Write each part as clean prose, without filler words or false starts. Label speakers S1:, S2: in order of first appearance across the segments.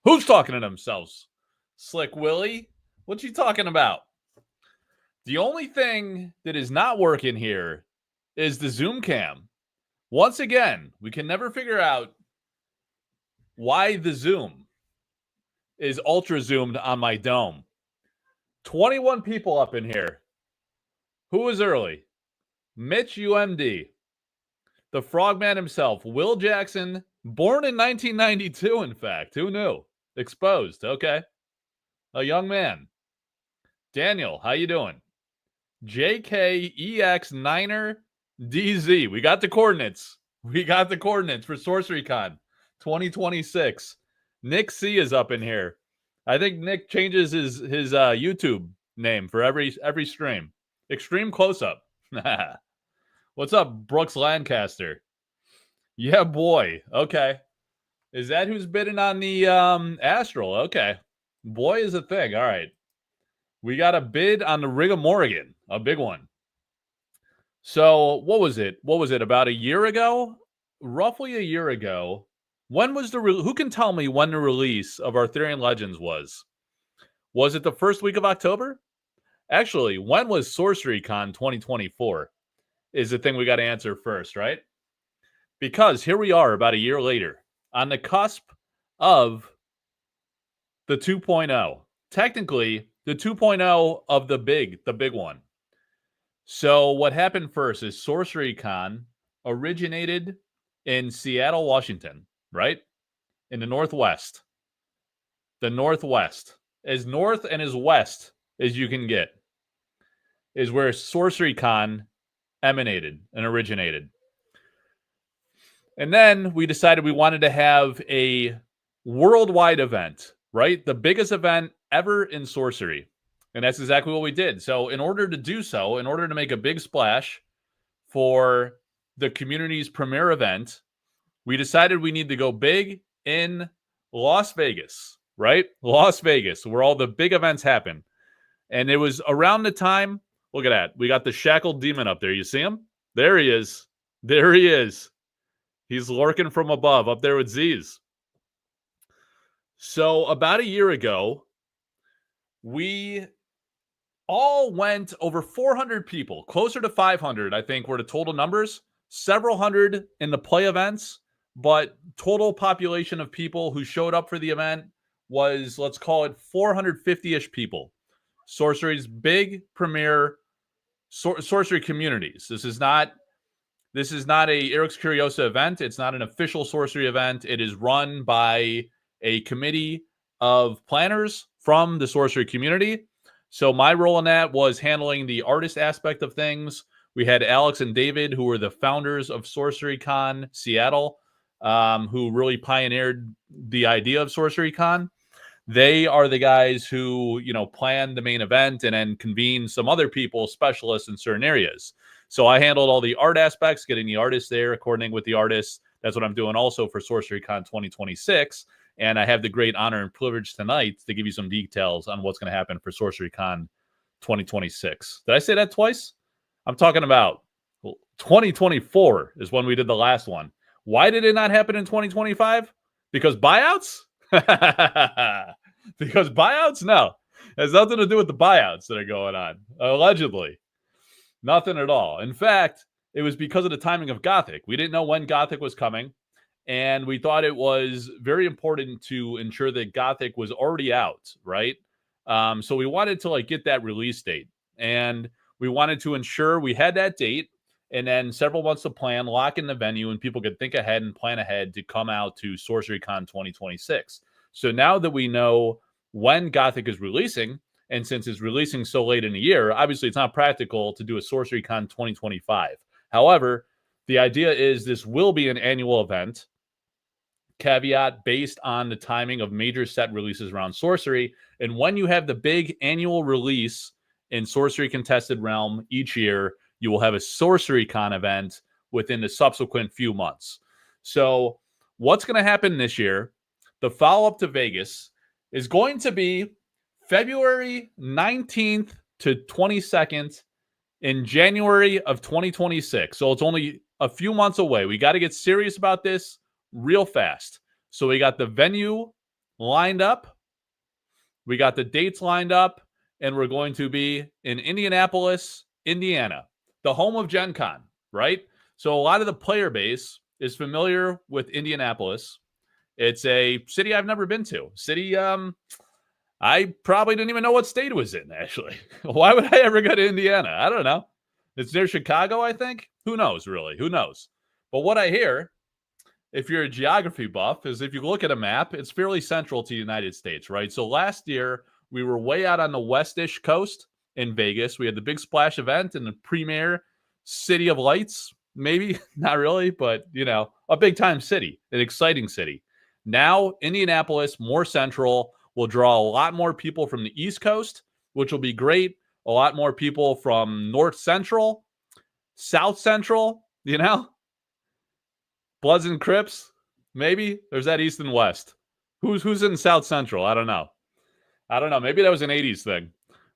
S1: Who's talking to themselves? Slick Willie? What you talking about? The only thing that is not working here is the Zoom cam. Once again, we can never figure out why the Zoom is ultra zoomed on my dome. 21 people up in here. Who was early? Mitch UMD. The frogman himself, Will Jackson, born in 1992, in fact. Who knew? Exposed. Okay. A young man. Daniel, how you doing? JKEX9er DZ. We got the coordinates. We got the coordinates for SorceryCon 2026. Nick C is up in here. I think Nick changes his YouTube name for every stream. Extreme Close-Up. What's up, Brooks Lancaster? Yeah, boy. Okay. Is that who's bidding on the Astral? Okay. Boy is a thing. All right. We got a bid on the Rig of Morrigan, a big one. So what was it? About a year ago? Roughly a year ago. When was who can tell me when the release of Arthurian Legends was? Was it the first week of October? Actually, when was SorceryCon 2024? Is the thing we got to answer first, right? Because here we are about a year later on the cusp of the 2.0. Technically, the 2.0 of the big one. So what happened first is SorceryCon originated in Seattle, Washington, right? In the Northwest. The Northwest. As north and as west as you can get is where SorceryCon emanated and originated. And then we decided we wanted to have a worldwide event, right? The biggest event ever in sorcery. And that's exactly what we did. So in order to do so, in order to make a big splash for the community's premier event, we decided we need to go big in Las Vegas, right? Las Vegas, where all the big events happen. And it was around the time, look at that. We got the shackled demon up there. You see him? There he is. There he is. He's lurking from above up there with Z's. So about a year ago, we all went over 400 people, closer to 500, I think, were the total numbers. Several hundred in the play events, but total population of people who showed up for the event was, let's call it 450-ish people. Sorcery's big premier sorcery communities. This is not a Eric's Curiosa event. It's not an official sorcery event. It is run by a committee of planners from the sorcery community. So my role in that was handling the artist aspect of things. We had Alex and David, who were the founders of SorceryCon Seattle, who really pioneered the idea of SorceryCon. They are the guys who, planned the main event and then convened some other people, specialists in certain areas. So I handled all the art aspects, getting the artists there, coordinating with the artists. That's what I'm doing also for SorceryCon 2026. And I have the great honor and privilege tonight to give you some details on what's going to happen for SorceryCon 2026. Did I say that twice? I'm talking about 2024 is when we did the last one. Why did it not happen in 2025? Because buyouts? Because buyouts? No. It has nothing to do with the buyouts that are going on, allegedly. Nothing at all. In fact, it was because of the timing of Gothic. We didn't know when Gothic was coming, and we thought it was very important to ensure that Gothic was already out, right? So we wanted to get that release date, and we wanted to ensure we had that date, and then several months to plan, lock in the venue, and people could think ahead and plan ahead to come out to SorceryCon 2026. So now that we know when Gothic is releasing, and since it's releasing so late in the year, obviously it's not practical to do a SorceryCon 2025. However, the idea is this will be an annual event, caveat based on the timing of major set releases around sorcery. And when you have the big annual release in Sorcery Contested Realm each year, you will have a SorceryCon event within the subsequent few months. So what's going to happen this year, the follow-up to Vegas, is going to be February 19th to 22nd in January of 2026. So it's only a few months away. We got to get serious about this real fast. So we got the venue lined up, we got the dates lined up, and we're going to be in Indianapolis, Indiana, the home of Gen Con, right? So a lot of the player base is familiar with Indianapolis. It's a city I've never been to. City, I probably didn't even know what state it was in, actually. Why would I ever go to Indiana? I don't know. It's near Chicago, I think. Who knows, really? Who knows? But what I hear, if you're a geography buff, is if you look at a map, it's fairly central to the United States, right? So last year, we were way out on the westish coast in Vegas. We had the Big Splash event in the premier City of Lights. Maybe, not really, but, a big-time city, an exciting city. Now, Indianapolis, more central, will draw a lot more people from the East Coast, which will be great. A lot more people from North Central, South Central, Bloods and Crips, maybe. There's that East and West. Who's in South Central? I don't know. Maybe that was an 80s thing.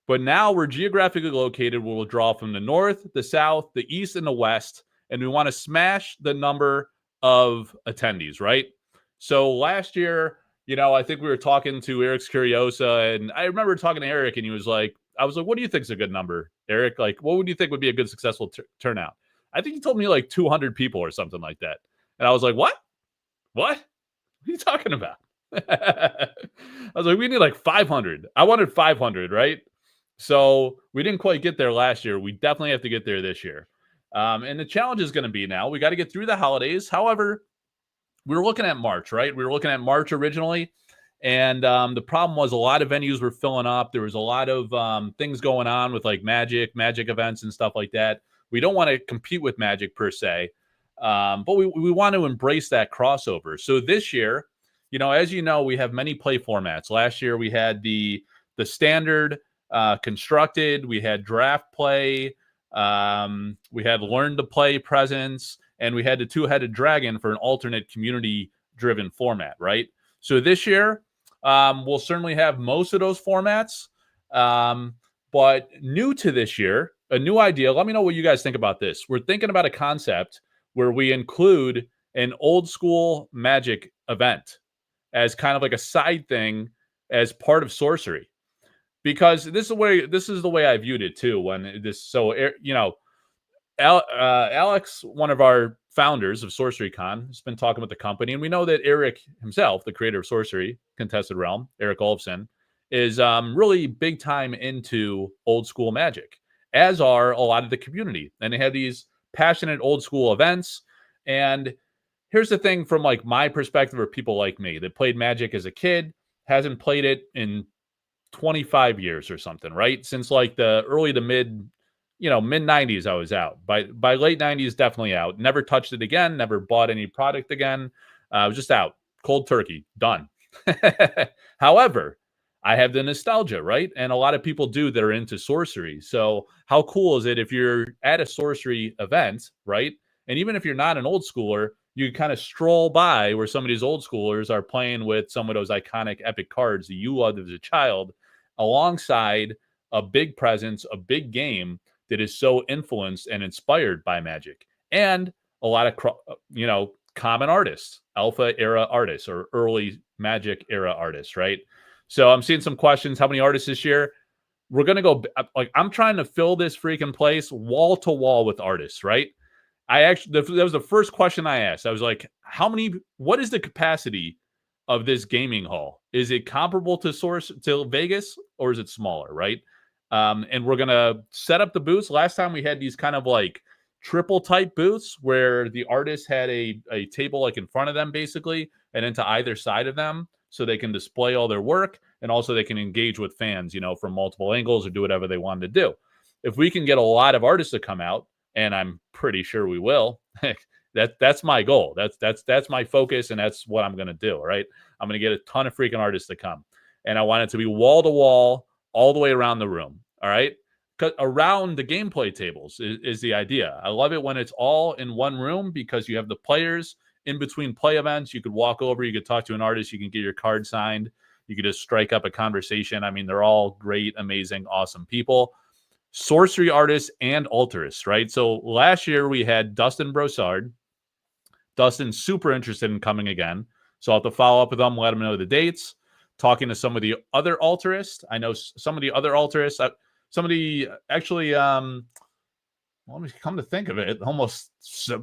S1: But now we're geographically located. We'll draw from the North, the South, the East, and the West. And we want to smash the number of attendees, right? So last year, I think we were talking to Eric's Curiosa, and I remember talking to Eric, and he was like, I was like, what do you think is a good number, Eric? Like, what would you think would be a good successful turnout? I think he told me like 200 people or something like that. And I was like, what? What are you talking about? I was like, we need like 500. I wanted 500, right? So we didn't quite get there last year. We definitely have to get there this year. And the challenge is going to be now, we got to get through the holidays. However, we were looking at March, right? We were looking at March originally. And the problem was a lot of venues were filling up. There was a lot of things going on with like Magic events and stuff like that. We don't want to compete with Magic per se, but we want to embrace that crossover. So this year, as you know, we have many play formats. Last year we had the standard constructed, we had draft play, we had learn to play presence, and we had the two-headed dragon for an alternate community-driven format, right? So this year, we'll certainly have most of those formats. But new to this year, a new idea. Let me know what you guys think about this. We're thinking about a concept where we include an old school Magic event as kind of like a side thing as part of Sorcery. Because this is the way I viewed it too. Alex, one of our founders of Sorcery Con, has been talking with the company, and we know that Eric himself, the creator of Sorcery Contested Realm, Eric Olofsson, is really big time into old school Magic, as are a lot of the community. And they have these passionate old school events. And here's the thing from like my perspective, or people like me that played Magic as a kid, hasn't played it in 25 years or something, right? Since like the early to mid 90s, I was out. By late 90s, definitely out. Never touched it again. Never bought any product again. I was just out. Cold turkey. Done. However, I have the nostalgia, right? And a lot of people do that are into Sorcery. So how cool is it if you're at a Sorcery event, right? And even if you're not an old schooler, you kind of stroll by where some of these old schoolers are playing with some of those iconic epic cards that you loved as a child, alongside a big presence, a big game that is so influenced and inspired by Magic, and a lot of common artists, alpha era artists, or early Magic era artists, right? So I'm seeing some questions. How many artists this year? We're gonna go like I'm trying to fill this freaking place wall to wall with artists, right? That was the first question I asked. I was like, what is the capacity of this gaming hall? Is it comparable to Vegas, or is it smaller, right? And we're going to set up the booths. Last time we had these kind of like triple type booths where the artist had a table like in front of them basically, and then to either side of them so they can display all their work, and also they can engage with fans, from multiple angles or do whatever they wanted to do. If we can get a lot of artists to come out, and I'm pretty sure we will, that's my goal. That's my focus, and that's what I'm going to do, right? I'm going to get a ton of freaking artists to come, and I want it to be wall to wall all the way around the room. All right. Around the gameplay tables is the idea. I love it when it's all in one room, because you have the players in between play events. You could walk over, you could talk to an artist, you can get your card signed, you could just strike up a conversation. I mean, they're all great, amazing, awesome people. Sorcery artists and altarists, right? So last year we had Dustin Brossard. Dustin's super interested in coming again. So I'll have to follow up with them, let them know the dates. Talking to some of the other alterists. I know some of the other alterists. Actually, let me come to think of it, almost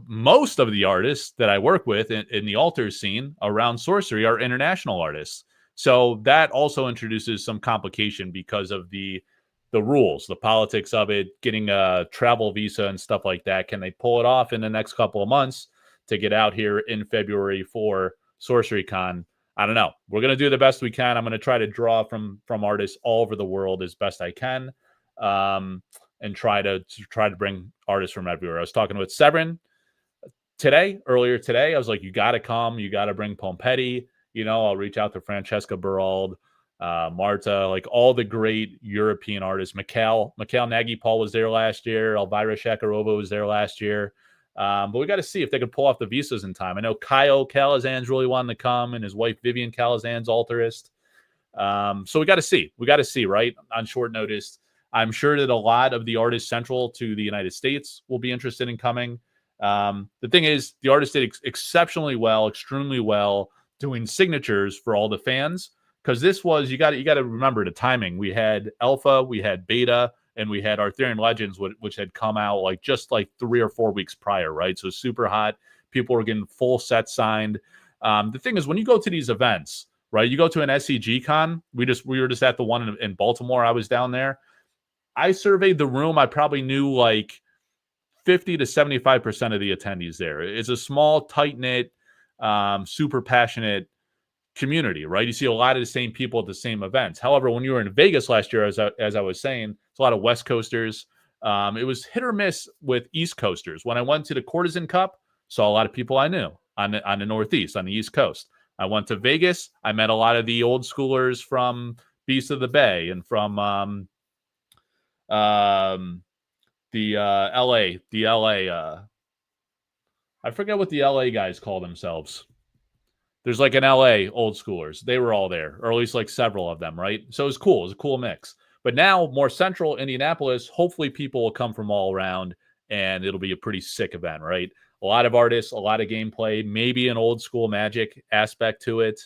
S1: most of the artists that I work with in the altar scene around sorcery are international artists. So that also introduces some complication because of the rules, the politics of it, getting a travel visa and stuff like that. Can they pull it off in the next couple of months to get out here in February for Sorcery Con? I don't know. We're going to do the best we can. I'm going to try to draw from artists all over the world as best I can. And try to bring artists from everywhere. I was talking with Severin earlier today. I was like, you got to come. You got to bring Pompetti. I'll reach out to Francesca Berald, Marta, like all the great European artists. Mikhail Nagy-Paul was there last year. Elvira Shakarova was there last year. But we got to see if they could pull off the visas in time. I know Kaio Calazans really wanted to come, and his wife Vivian Calazans, altarist. So we got to see. Right? On short notice. I'm sure that a lot of the artists central to the United States will be interested in coming. The thing is, the artists did exceptionally well, extremely well, doing signatures for all the fans. Because this was, you got to remember the timing. We had Alpha, we had Beta, and we had Arthurian Legends, which had come out just 3 or 4 weeks prior, right? So super hot. People were getting full sets signed. The thing is, when you go to these events, right? You go to an SCG con. We were just at the one in Baltimore. I was down there. I surveyed the room. I probably knew 50 to 75% of the attendees there. It's a small, tight-knit, super passionate community, right? You see a lot of the same people at the same events. However, when you were in Vegas last year, as I was saying, it's a lot of West Coasters. It was hit or miss with East Coasters. When I went to the Courtesan Cup, saw a lot of people I knew on the Northeast, on the East Coast. I went to Vegas. I met a lot of the old schoolers from Beast of the Bay and from the LA, I forget what the LA guys call themselves. There's an LA old schoolers. They were all there, or at least several of them, right? So it was cool. It was a cool mix. But now more central Indianapolis, hopefully people will come from all around and it'll be a pretty sick event, right? A lot of artists, a lot of gameplay, maybe an old school Magic aspect to it.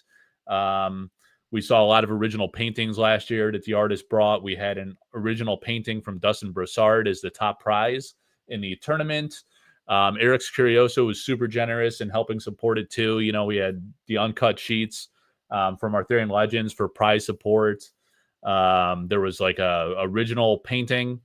S1: We saw a lot of original paintings last year that the artist brought. We had an original painting from Dustin Broussard as the top prize in the tournament. Eric's Curioso was super generous in helping support it too. We had the uncut sheets from Arthurian Legends for prize support. There was a original painting,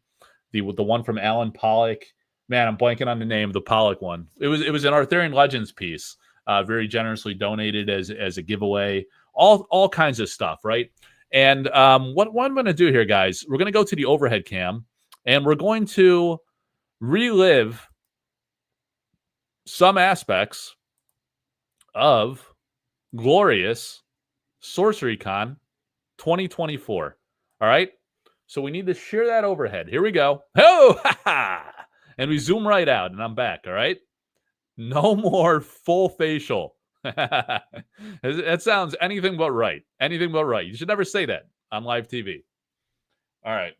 S1: the one from Alan Pollock. Man, I'm blanking on the name of the Pollock one. It was an Arthurian Legends piece, very generously donated as a giveaway. All kinds of stuff, right? And what I'm going to do here, guys, we're going to go to the overhead cam, and we're going to relive some aspects of glorious Sorcery Con 2024. All right? So we need to share that overhead. Here we go. Oh, ha, ha. And we zoom right out, and I'm back, all right? No more full facial. That sounds anything but right. Anything but right. You should never say that on live TV. All right.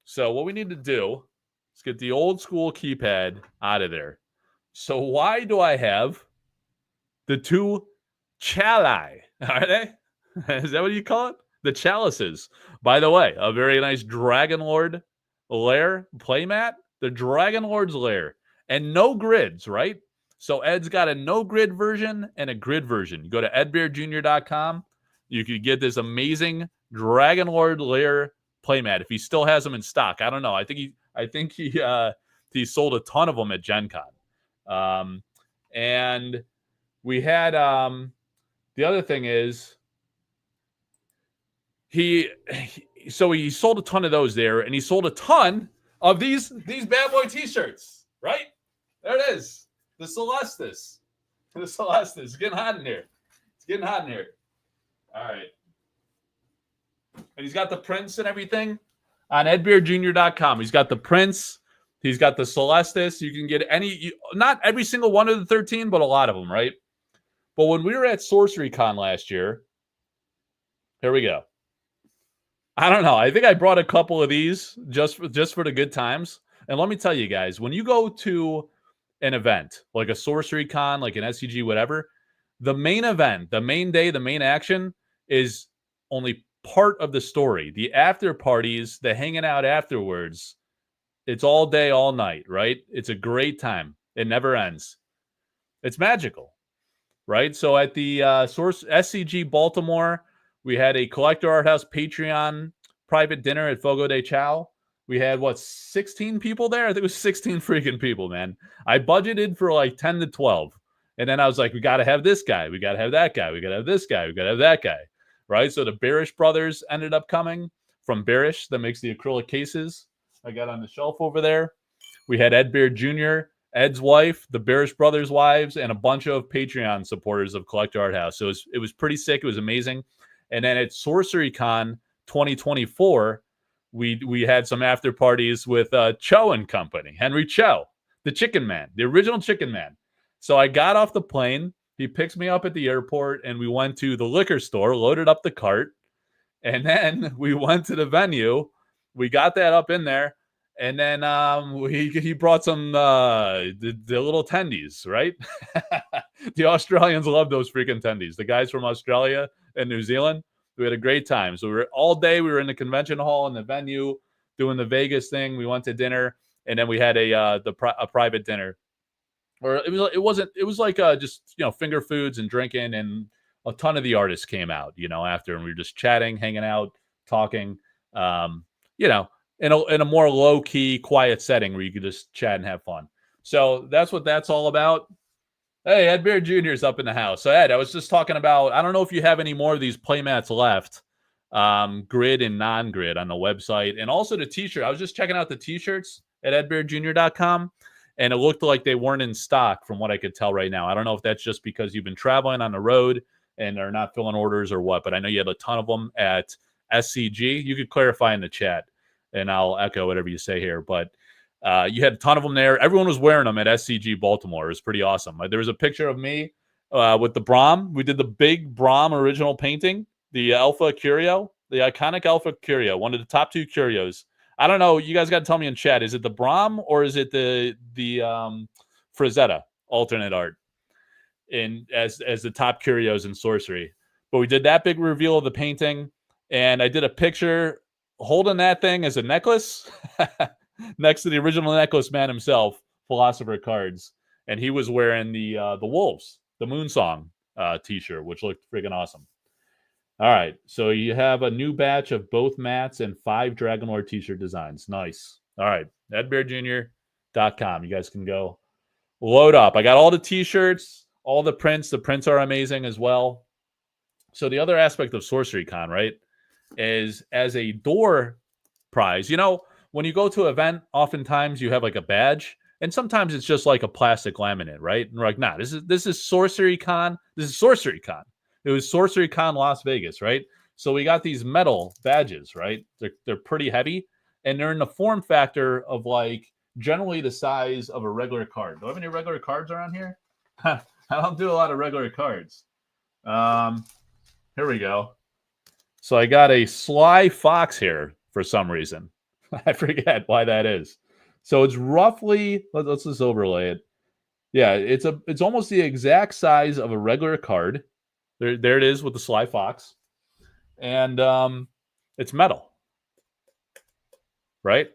S1: So what we need to do is get the old school keypad out of there. So why do I have the two chalice? Are they? Is that what you call it? The chalices. By the way, a very nice Dragon Lord lair playmat. The Dragon Lord's lair. And no grids, right? So Ed's got a no grid version and a grid version. You go to edbearjr.com. You can get this amazing Dragon Lord lair playmat if he still has them in stock. I don't know. I think he sold a ton of them at Gen Con. And we had the other thing is he sold a ton of those there, and he sold a ton of these bad boy t-shirts, right? There it is. The Celestis. It's getting hot in here. All right. And he's got the prints and everything on edbearjr.com. He's got the prints. He's got the Celestis. You can get not every single one of the 13, but a lot of them, right? But when we were at Sorcery Con last year, here we go. I don't know. I think I brought a couple of these just for the good times. And let me tell you guys, when you go to an event like a Sorcery Con, like an SCG, whatever, The main event, the main day, the main action is only part of the story. The after parties, the hanging out afterwards, it's all day, all night, right? It's a great time. It never ends. It's magical, right? So at the Source SCG Baltimore, we had a Collector Art House Patreon private dinner at Fogo de Chao. We had, 16 people there? I think it was 16 freaking people, man. I budgeted for like 10 to 12. And then I was like, we got to have this guy. We got to have that guy. We got to have this guy. We got to have that guy, right? So the Barish brothers ended up coming from Barish that makes the acrylic cases I got on the shelf over there. We had Ed Beard Jr., Ed's wife, the Barish brothers' wives, and a bunch of Patreon supporters of Collector Art House. So it was pretty sick. It was amazing. And then at Sorcery Con 2024, we had some after parties with Cho and company, Henry Cho, the Chicken Man, the original Chicken Man. So I got off the plane. He picks me up at the airport, and we went to the liquor store, loaded up the cart, and then we went to the venue. We got that up in there. And then he brought some the little tendies, right? The Australians love those freaking tendies. The guys from Australia and New Zealand, we had a great time. So we were all day. We were in the convention hall in the venue doing the Vegas thing. We went to dinner, and then we had a private dinner. Or it was like just finger foods and drinking, and a ton of the artists came out after, and we were just chatting, hanging out, talking. In a more low-key, quiet setting where you could just chat and have fun. So that's what that's all about. Hey, Ed Beard Jr. is up in the house. So, Ed, I was just talking about, I don't know if you have any more of these playmats left, grid and non-grid on the website. And also the T-shirt. I was just checking out the T-shirts at edbeardjr.com, and it looked like they weren't in stock from what I could tell right now. I don't know if that's just because you've been traveling on the road and are not filling orders or what, but I know you had a ton of them at SCG. You could clarify in the chat, and I'll echo whatever you say here. But you had a ton of them there. Everyone was wearing them at SCG Baltimore. It was pretty awesome. There was a picture of me with the Brahm. We did the big Brahm original painting, the Alpha Curio, the iconic Alpha Curio, one of the top 2 curios. I don't know. You guys got to tell me in chat. Is it the Brahm or is it the Frazetta alternate art as the top curios in Sorcery? But we did that big reveal of the painting, and I did a picture holding that thing as a necklace next to the original necklace man himself, Philosopher Cards. And he was wearing the Wolves, the Moonsong t-shirt, which looked freaking awesome. All right, so you have a new batch of both mats and 5 Dragon Lord t-shirt designs. Nice. All right, edbeardjr.com. You guys can go load up. I got all the t-shirts, all the prints. The prints are amazing as well. So the other aspect of Sorcery Con, right, is as a door prize. When you go to an event, oftentimes you have like a badge, and sometimes it's just like a plastic laminate, right? And we're like, nah, this is Sorcery Con. This is Sorcery Con. It was Sorcery Con Las Vegas, right? So we got these metal badges, right? They're pretty heavy, and they're in the form factor of like generally the size of a regular card. Do I have any regular cards around here? I don't do a lot of regular cards. Here we go. So I got a Sly Fox here for some reason. I forget why that is. So it's roughly, let's just overlay it. Yeah, it's almost the exact size of a regular card. There it is with the Sly Fox. And it's metal. Right?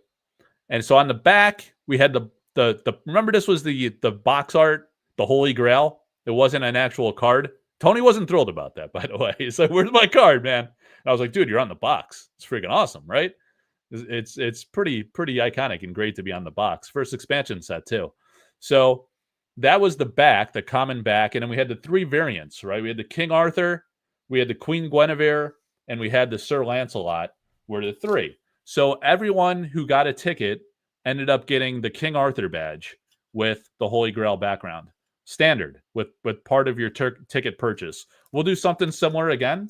S1: And so on the back, we had the remember this was the box art, the Holy Grail. It wasn't an actual card. Tony wasn't thrilled about that, by the way. He's like, "Where's my card, man?" And I was like, "Dude, you're on the box. It's freaking awesome, right?" It's pretty iconic and great to be on the box. First expansion set too. So that was the back, the common back, and then we had the 3 variants, right? We had the King Arthur, we had the Queen Guinevere, and we had the Sir Lancelot. Were the 3. So everyone who got a ticket ended up getting the King Arthur badge with the Holy Grail background, standard with part of your ticket purchase. We'll do something similar again.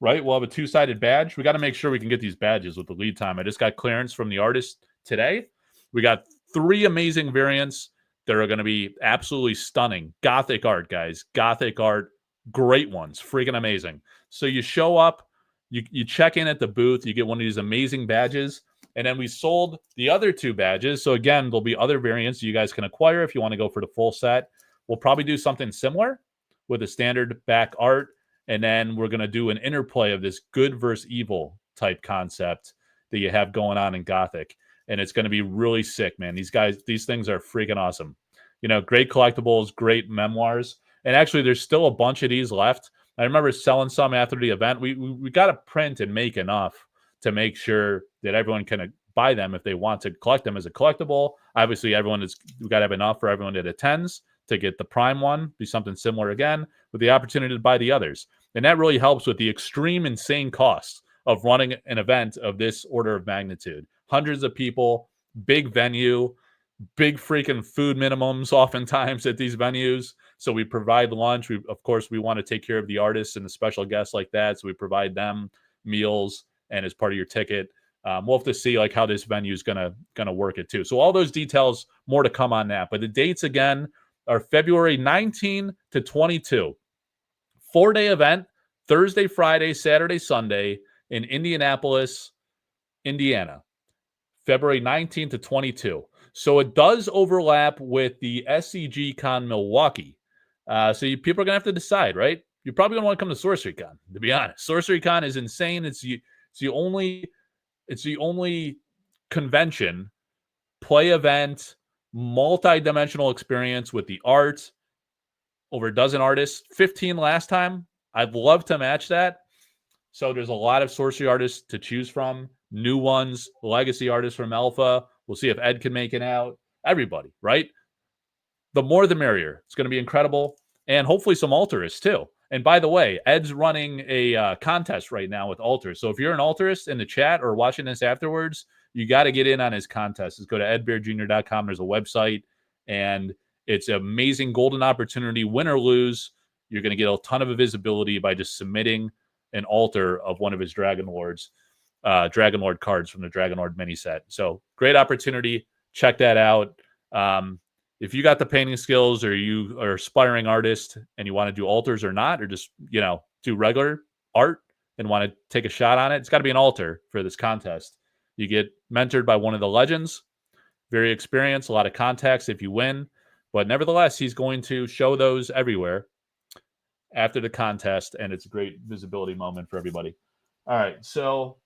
S1: Right, we'll have a 2-sided badge. We got to make sure we can get these badges with the lead time. I just got clearance from the artist today. We got 3 amazing variants that are going to be absolutely stunning. Gothic art, guys. Gothic art. Great ones. Freaking amazing. So you show up, you check in at the booth, you get one of these amazing badges, and then we sold the other 2 badges. So again, there'll be other variants you guys can acquire if you want to go for the full set. We'll probably do something similar with a standard back art. And then we're going to do an interplay of this good versus evil type concept that you have going on in Gothic. And it's going to be really sick, man. These things are freaking awesome. Great collectibles, great memoirs. And actually, there's still a bunch of these left. I remember selling some after the event. We got to print and make enough to make sure that everyone can buy them if they want to collect them as a collectible. Obviously, we got to have enough for everyone that attends to get the prime one, be something similar again, with the opportunity to buy the others. And that really helps with the extreme, insane costs of running an event of this order of magnitude. Hundreds of people, big venue, big freaking food minimums oftentimes at these venues. So we provide lunch. Of course, we want to take care of the artists and the special guests like that. So we provide them meals and as part of your ticket. We'll have to see how this venue is gonna work it too. So all those details, more to come on that. But the dates again are February 19 to 22. 4-day event, Thursday, Friday, Saturday, Sunday in Indianapolis, Indiana. February 19 to 22. So it does overlap with the SCG Con Milwaukee. So people are going to have to decide, right? You're probably going to want to come to Sorcery Con, to be honest. Sorcery Con is insane. It's the only convention, play event, multi-dimensional experience with the art, over a dozen artists, 15 last time. I'd love to match that. So there's a lot of Sorcery artists to choose from, new ones, legacy artists from Alpha. We'll see if Ed can make it out. Everybody, right? The more the merrier. It's going to be incredible. And hopefully some altarists too. And by the way, Ed's running a contest right now with altars. So if you're an altarist in the chat or watching this afterwards, you got to get in on his contest. Just go to edbeardjr.com. There's a website, and it's an amazing golden opportunity. Win or lose, you're going to get a ton of visibility by just submitting an altar of one of his Dragon Lord cards from the Dragon Lord mini set. So great opportunity. Check that out. If you got the painting skills, or you are aspiring artist and you want to do altars or not, or just, do regular art and want to take a shot on it, it's got to be an altar for this contest. You get mentored by one of the legends, very experienced, a lot of contacts if you win. But nevertheless, he's going to show those everywhere after the contest, and it's a great visibility moment for everybody. All right, so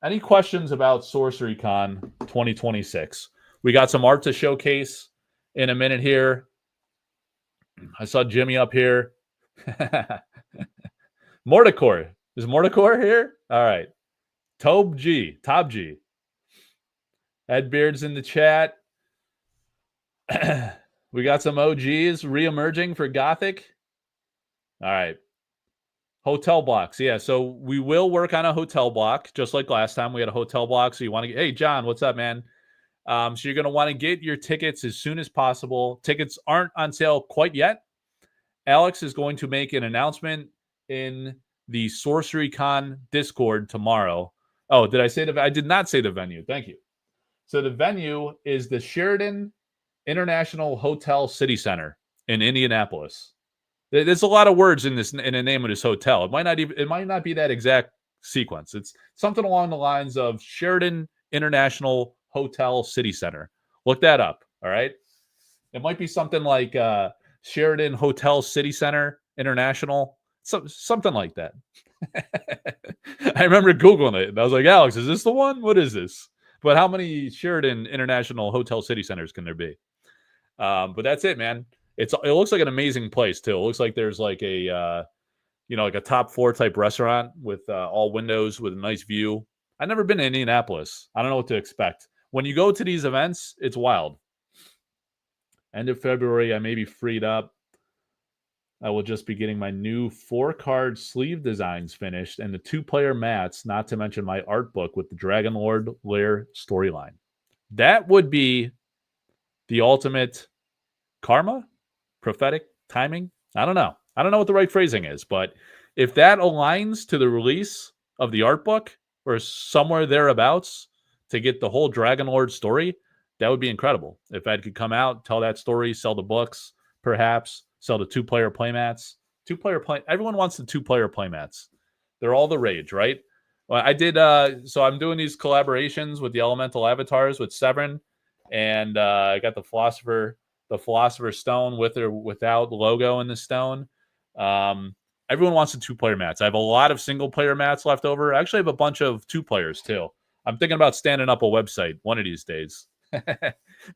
S1: any questions about Sorcery Con 2026? We got some art to showcase in a minute here. I saw Jimmy up here. Morticore. Is Morticore here? All right. Tob G. Ed Beard's in the chat. We got some OGs re-emerging for Gothic. All right. Hotel blocks. Yeah, so we will work on a hotel block, just like last time. We had a hotel block. So you want to get, hey, John, what's up, man? So you're going to want to get your tickets as soon as possible. Tickets aren't on sale quite yet. Alex is going to make an announcement in the Sorcery Con Discord tomorrow. Oh, did I say I did not say the venue. Thank you. So the venue is the Sheraton International Hotel City Center in Indianapolis. There's a lot of words in the name of this hotel. It might not be that exact sequence. It's something along the lines of Sheraton International Hotel City Center. Look that up. All right. It might be something like Sheraton Hotel City Center International, something like that. I remember Googling it, and I was like, Alex, is this the one? What is this? But how many Sheraton International Hotel City Centers can there be? But that's it, man. It looks like an amazing place too. It looks like there's like a like a top floor type restaurant with all windows with a nice view. I've never been to Indianapolis. I don't know what to expect. When you go to these events, it's wild. End of February, I may be freed up. I will just be getting my new 4-card sleeve designs finished and the 2-player mats, not to mention my art book with the Dragon Lord Lair storyline. That would be the ultimate karma, prophetic timing. I don't know. I don't know what the right phrasing is, but if that aligns to the release of the art book or somewhere thereabouts to get the whole Dragon Lord story, that would be incredible. If Ed could come out, tell that story, sell the books, perhaps sell the 2-player playmats. Everyone wants the 2-player playmats. They're all the rage, right? Well, I did. So I'm doing these collaborations with the Elemental Avatars with Severin, and I got the Philosopher Stone with or without the logo in the stone. Everyone wants the 2-player mats. I have a lot of single-player mats left over. I actually have a bunch of 2-players too. I'm thinking about standing up a website one of these days.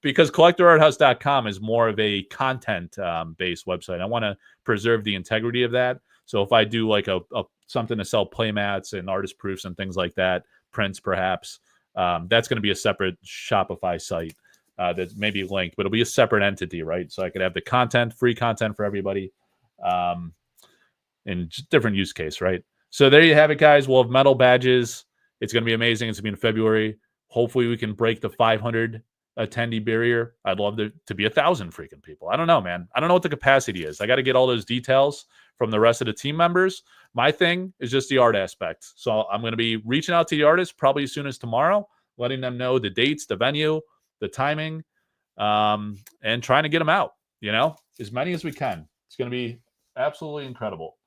S1: Because collectorarthouse.com is more of a content-based website. I want to preserve the integrity of that. So if I do like a something to sell playmats and artist proofs and things like that, prints perhaps, that's going to be a separate Shopify site that may be linked, but it'll be a separate entity, right? So I could have the content, free content for everybody, in different use case, right? So there you have it, guys. We'll have metal badges. It's going to be amazing. It's going to be in February. Hopefully we can break the 500 attendee barrier. I'd love to be 1,000 freaking people. I don't know, man. I don't know what the capacity is. I got to get all those details from the rest of the team members. My thing is just the art aspect. So I'm going to be reaching out to the artists probably as soon as tomorrow, letting them know the dates, the venue, the timing, and trying to get them out, as many as we can. It's going to be absolutely incredible.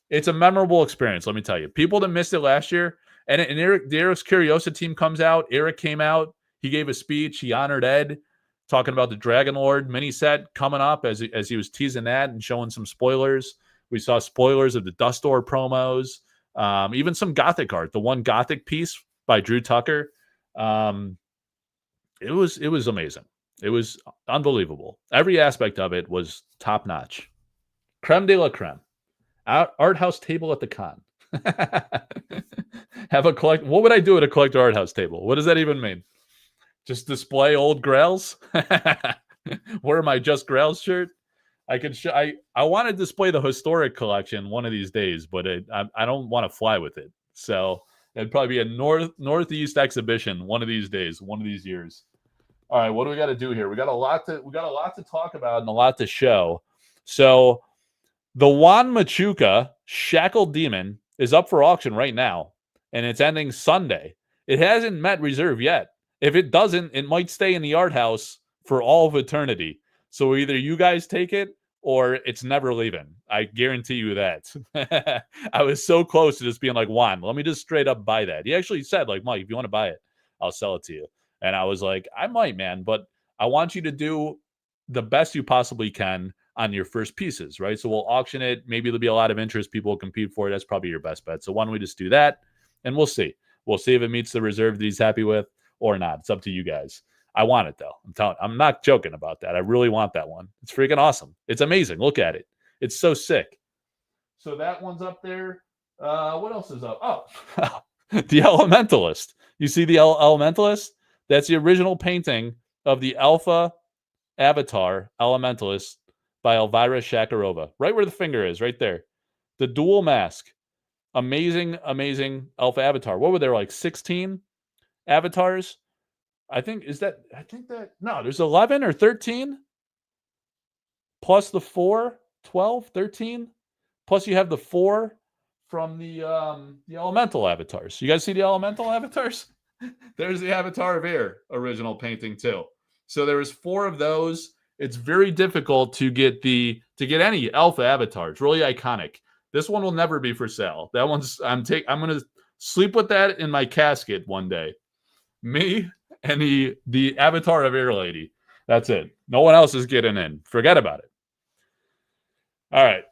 S1: It's a memorable experience, let me tell you. People that missed it last year, and Eric's Curiosa team comes out. Eric came out. He gave a speech. He honored Ed, talking about the Dragon Lord mini set coming up as he was teasing that and showing some spoilers. We saw spoilers of the Dust Door promos, even some Gothic art. The one Gothic piece by Drew Tucker. It was amazing. It was unbelievable. Every aspect of it was top notch. Creme de la creme. Art house table at the con. What would I do at a collector art house table? What does that even mean? Just display old Grails? Wear my Just Grails shirt? I want to display the historic collection one of these days, but I don't want to fly with it. So it'd probably be a northeast exhibition one of these days, one of these years. All right, what do we got to do here? We got a lot to talk about and a lot to show. So the Juan Machuca Shackled Demon is up for auction right now, and it's ending Sunday. It hasn't met reserve yet. If it doesn't, it might stay in the art house for all of eternity. So either you guys take it or it's never leaving. I guarantee you that. I was so close to just being like, Juan, let me just straight up buy that. He actually said, like, Mike, if you want to buy it, I'll sell it to you. And I was like, I might, man, but I want you to do the best you possibly can on your first pieces, right? So we'll auction it. Maybe there'll be a lot of interest. People will compete for it. That's probably your best bet. So why don't we just do that? And we'll see. We'll see if it meets the reserve that he's happy with or not. It's up to you guys. I want it, though. I'm not joking about that. I really want that one. It's freaking awesome. It's amazing. Look at it. It's so sick. So that one's up there. What else is up? Oh, the Elementalist. You see the Elementalist? That's the original painting of the Alpha Avatar Elementalist by Elvira Shakarova. Right where the finger is, right there. The dual mask. Amazing, amazing Alpha Avatar. What were there, like 16 avatars? No, there's 11 or 13 plus the 4, 12, 13. Plus you have the 4 from the elemental avatars. You guys see the elemental avatars? There's the Avatar of Air original painting too. So there was 4 of those. It's very difficult to get any alpha avatars. Really iconic. This one will never be for sale. That one's I'm going to sleep with that in my casket one day. Me and the Avatar of Air lady. That's it. No one else is getting in. Forget about it. All right.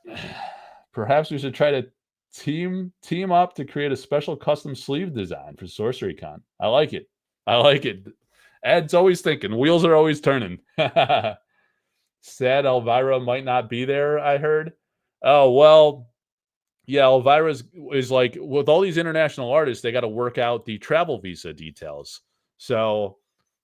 S1: Perhaps we should try to team up to create a special custom sleeve design for Sorcery Con. I like it. Ed's always thinking. Wheels are always turning. Sad Elvira might not be there, I heard. Oh, well, yeah, Elvira is like, with all these international artists, they got to work out the travel visa details. So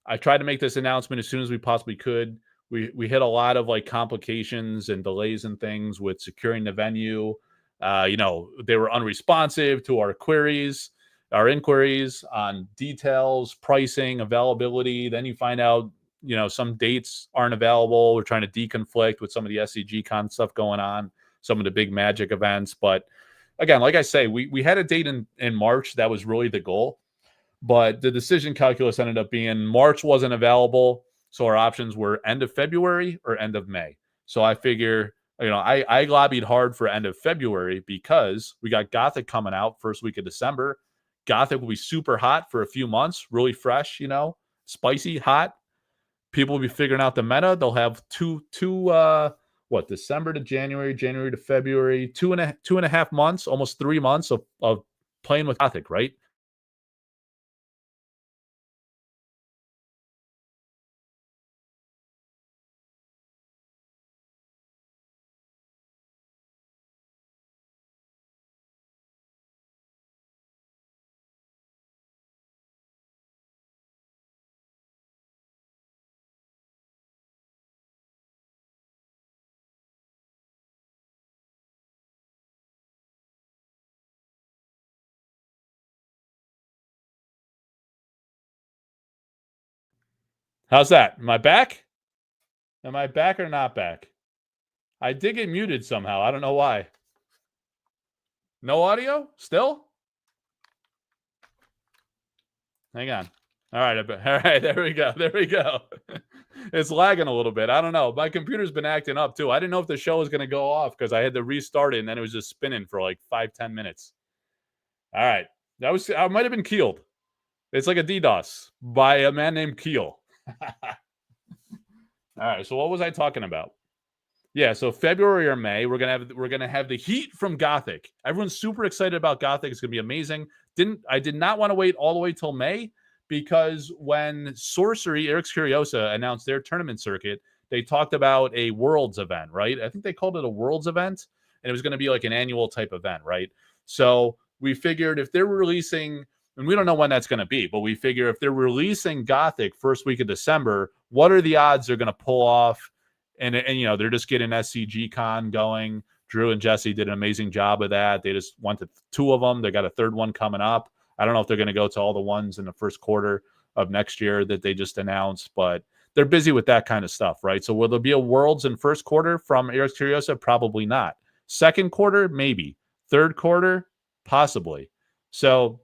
S1: I tried to make this announcement as soon as we possibly could. We hit a lot of like complications and delays and things with securing the venue. They were unresponsive to our inquiries on details, pricing, availability. Then you find out, some dates aren't available. We're trying to deconflict with some of the SCG Con stuff going on, some of the big Magic events. But again, like I say, we had a date in March. That was really the goal. But the decision calculus ended up being March wasn't available. So our options were end of February or end of May. So I figure, I lobbied hard for end of February because we got Gothic coming out first week of December. Gothic will be super hot for a few months, really fresh, spicy, hot. People will be figuring out the meta. They'll have two what, December to January, January to February, two and a half months, almost 3 months of playing with Gothic, right? How's that? Am I back? Am I back or not back? I did get muted somehow. I don't know why. No audio? Still? Hang on. All right. All right. There we go. There we go. It's lagging a little bit. I don't know. My computer's been acting up too. I didn't know if the show was going to go off because I had to restart it and then it was just spinning for like 5-10 minutes. All right. I might have been keeled. It's like a DDoS by a man named Keel. All right. So what was I talking about? Yeah, so February or May, we're gonna have the heat from Gothic. Everyone's super excited about Gothic. It's gonna be amazing. I did not want to wait all the way till May because when Sorcery, Eric's Curiosa, announced their tournament circuit, they talked about a Worlds event, right? I think they called it a Worlds event, and it was going to be like an annual type event, right? So we figured if they're releasing, and we don't know when that's going to be, but we figure if they're releasing Gothic first week of December, what are the odds they're going to pull off? And you know, they're just getting SCG Con going. Drew and Jesse did an amazing job of that. They just went to 2 of them. They got a 3rd one coming up. I don't know if they're going to go to all the ones in the first quarter of next year that they just announced, but they're busy with that kind of stuff, right? So will there be a Worlds in first quarter from Eric's Curiosa? Probably not. Second quarter, maybe. Third quarter, possibly. So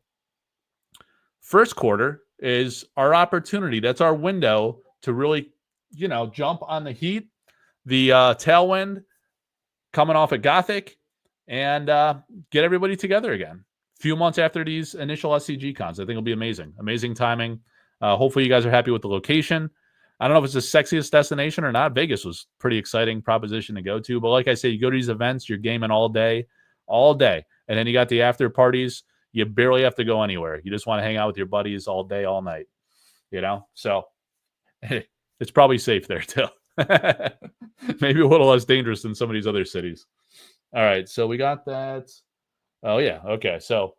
S1: first quarter is our opportunity. That's our window to really, you know, jump on the heat, the tailwind coming off at Gothic, and get everybody together again. A few months after these initial SCG cons. I think it'll be amazing. Amazing timing. Hopefully you guys are happy with the location. I don't know if it's the sexiest destination or not. Vegas was pretty exciting proposition to go to. But like I said, you go to these events, you're gaming all day. And then you got the after parties. You barely have to go anywhere. You just want to hang out with your buddies all day, all night. You know? So it's probably safe there too. Maybe a little less dangerous than some of these other cities. All right, so we got that. Oh yeah, okay. So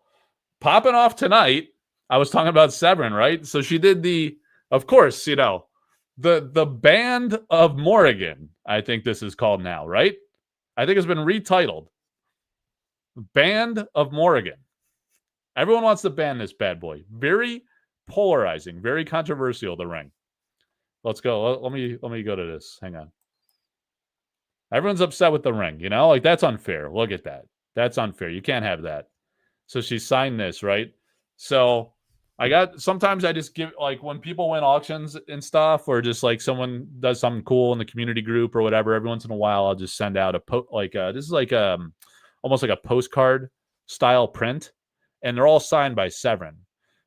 S1: popping off tonight, I was talking about Severin, right? So she did of course, you know, the Band of Morrigan. I think this is called now, right? I think it's been retitled Band of Morrigan. Everyone wants to ban this bad boy. Very polarizing, very controversial. The ring. Let's go. Let me go to this. Hang on. Everyone's upset with the ring, you know? Like, that's unfair. Look at that. That's unfair. You can't have that. So she signed this, right? So sometimes I just give, like, when people win auctions and stuff, or just like someone does something cool in the community group or whatever, every once in a while I'll just send out this is like almost like a postcard style print, and they're all signed by Severin.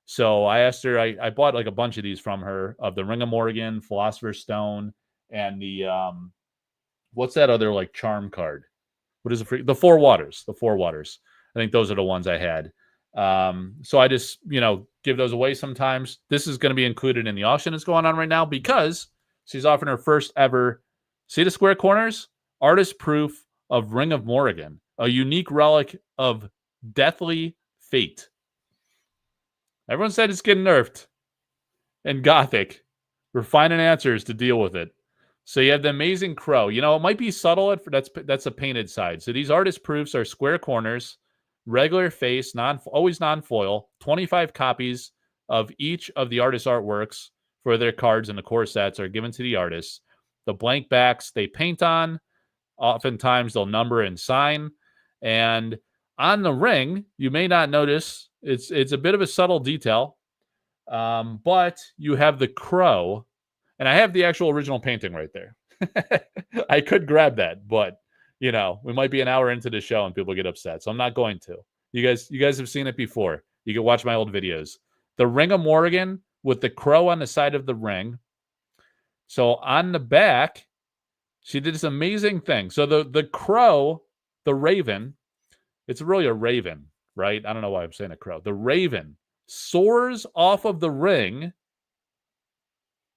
S1: So I asked her, I bought like a bunch of these from her, of the Ring of Morrigan, Philosopher's Stone, and the what's that other like charm card? What is it? The Four Waters. The Four Waters. I think those are the ones I had. So I just, you know, give those away sometimes. This is going to be included in the auction that's going on right now because she's offering her first ever, see the square corners? Artist proof of Ring of Morrigan, a unique relic of deathly fate. Everyone said it's getting nerfed. And Gothic, we're finding answers to deal with it. So you have the amazing crow. You know, it might be subtle. That's a painted side. So these artist proofs are square corners, regular face, always non-foil, 25 copies of each of the artist's artworks for their cards and the core sets are given to the artists. The blank backs they paint on. Oftentimes they'll number and sign. And on the ring, you may not notice, it's a bit of a subtle detail, but you have the crow. And I have the actual original painting right there. I could grab that, but you know, we might be an hour into the show and people get upset. So I'm not going to. You guys have seen it before. You can watch my old videos. The Ring of Morrigan with the crow on the side of the ring. So on the back, She did this amazing thing. So the crow, the raven, it's really a raven, right? I don't know why I'm saying a crow. The raven soars off of the ring,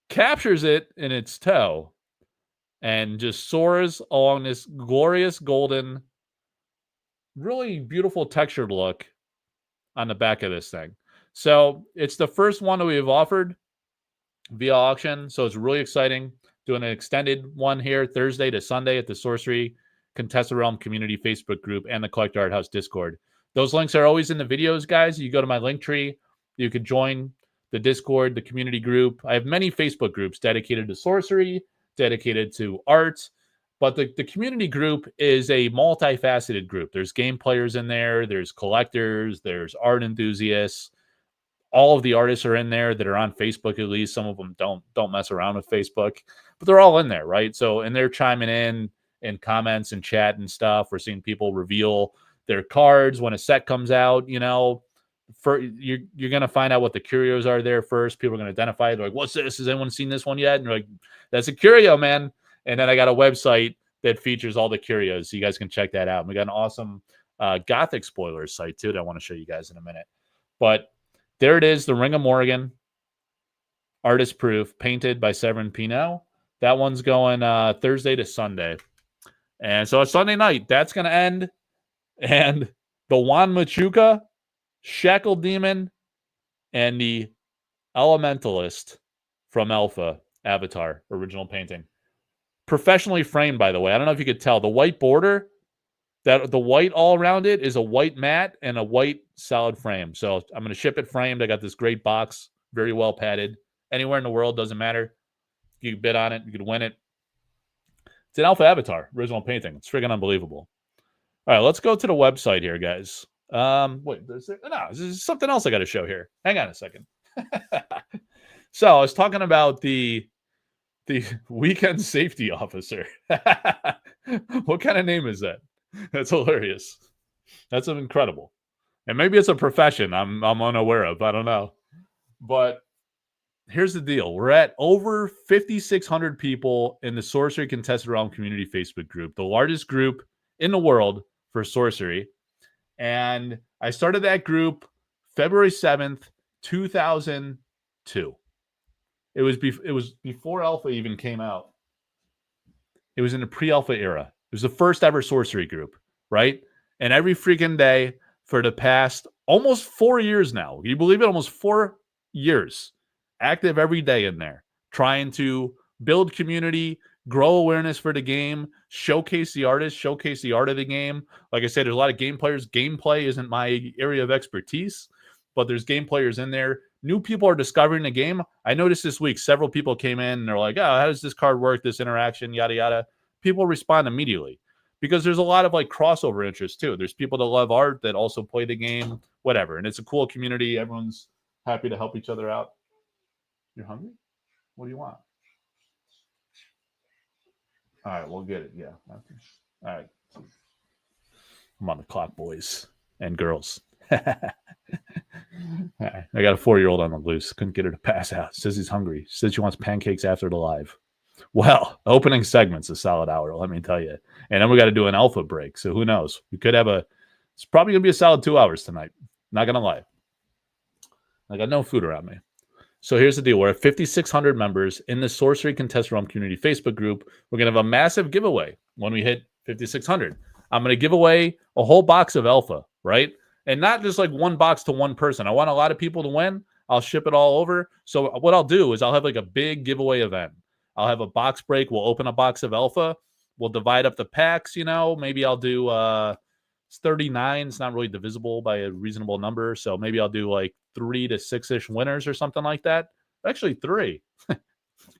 S1: captures it in its toe, and just soars along this glorious golden, really beautiful textured look on the back of this thing. So it's the first one that we've offered via auction. So it's really exciting. Doing an extended one here Thursday to Sunday at the Sorcery Contested Realm Community Facebook group and the Collector Art House Discord. Those links are always in the videos, guys. You go to my link tree. You can join the Discord, the community group. I have many Facebook groups dedicated to sorcery, dedicated to art. But the community group is a multifaceted group. There's game players in there. There's collectors. There's art enthusiasts. All of the artists are in there that are on Facebook, at least. Some of them don't mess around with Facebook, but they're all in there, right? So, and they're chiming in comments and chat and stuff. We're seeing people reveal their cards when a set comes out. You know, you're gonna find out what the curios are there first. People are gonna identify it. They're like, "What's this? Has anyone seen this one yet?" And you're like, "That's a curio, man." And then I got a website that features all the curios, so you guys can check that out. And we got an awesome Gothic spoilers site too that I want to show you guys in a minute, but. There it is, the Ring of Morgan, artist proof, painted by Severin Pinot. That one's going Thursday to Sunday. And so it's Sunday night. That's going to end. And the Juan Machuca, Shackle Demon, and the Elementalist from Alpha, Avatar, original painting. Professionally framed, by the way. I don't know if you could tell. The white border, that the white all around it is a white mat and a white solid frame. So I'm going to ship it framed. I got this great box, very well padded. Anywhere in the world, doesn't matter. You can bid on it. You could win it. It's an Alpha Avatar, original painting. It's friggin' unbelievable. All right, let's go to the website here, guys. Wait, there's something else I got to show here. Hang on a second. So I was talking about the weekend safety officer. What kind of name is that? That's hilarious. That's incredible. And maybe it's a profession I'm unaware of. I don't know. But here's the deal. We're at over 5,600 people in the Sorcery Contested Realm Community Facebook group, the largest group in the world for sorcery. And I started that group February 7th, 2002. It was before Alpha even came out. It was in the pre-Alpha era. It was the first ever sorcery group, right? And every freaking day for the past almost 4 years now, you believe it? Almost 4 years, active every day in there, trying to build community, grow awareness for the game, showcase the artists, showcase the art of the game. Like I said, there's a lot of game players. Gameplay isn't my area of expertise, but there's game players in there. New people are discovering the game. I noticed this week, several people came in and they're like, oh, how does this card work, this interaction, yada, yada. People respond immediately because there's a lot of like crossover interest too. There's people that love art that also play the game, whatever. And it's a cool community. Everyone's happy to help each other out. You're hungry? What do you want? All right, we'll get it. Yeah. All right. I'm on the clock, boys and girls. I got a 4-year-old on the loose. Couldn't get her to pass out. Says he's hungry. Says she wants pancakes after the live. Well, opening segment's a solid hour, let me tell you. And then we got to do an alpha break. So who knows? We could have it's probably going to be a solid 2 hours tonight. Not going to lie. I got no food around me. So here's the deal. We're at 5,600 members in the Sorcery Contested Realm Community Facebook group. We're going to have a massive giveaway when we hit 5,600. I'm going to give away a whole box of alpha, right? And not just like one box to one person. I want a lot of people to win. I'll ship it all over. So what I'll do is I'll have like a big giveaway event. I'll have a box break. We'll open a box of alpha. We'll divide up the packs, Maybe I'll do it's 39. It's not really divisible by a reasonable number. So maybe I'll do like 3 to 6-ish winners or something like that. Actually, 3.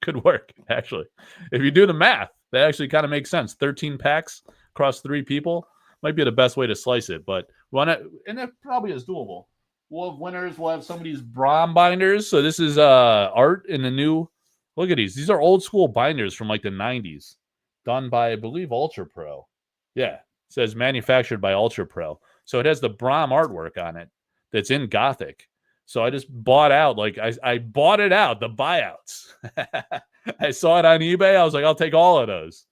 S1: Could work, actually. If you do the math, that actually kind of makes sense. 13 packs across 3 people might be the best way to slice it. But and that probably is doable. We'll have winners. We'll have some of these Brahm binders. So this is art in the new. Look at these. These are old school binders from like the 90s. Done by, I believe, Ultra Pro. Yeah. It says manufactured by Ultra Pro. So it has the Brahm artwork on it that's in Gothic. So I just bought out, like I bought it out, the buyouts. I saw it on eBay. I was like, I'll take all of those.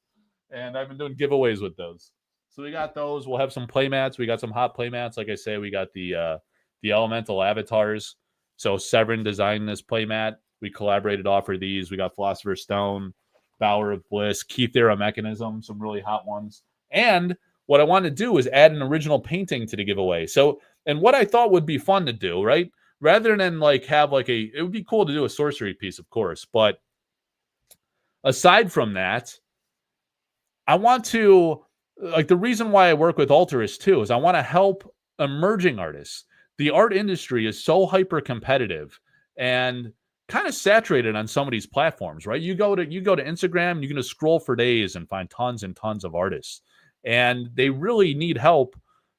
S1: and I've been doing giveaways with those. So we got those. We'll have some playmats. We got some hot playmats. Like I say, we got the elemental avatars. So Severin designed this playmat. We collaborated, offer these. We got Philosopher's Stone, Bower of Bliss, Keith Era Mechanism, some really hot ones. And what I wanted to do is add an original painting to the giveaway. So, and what I thought would be fun to do, right? Rather than like have like it would be cool to do a sorcery piece, of course. But aside from that, I want to, like, the reason why I work with Alteris too is I want to help emerging artists. The art industry is so hyper competitive and kind of saturated on some of these platforms, right? You go to Instagram, you're going to scroll for days and find tons and tons of artists, and they really need help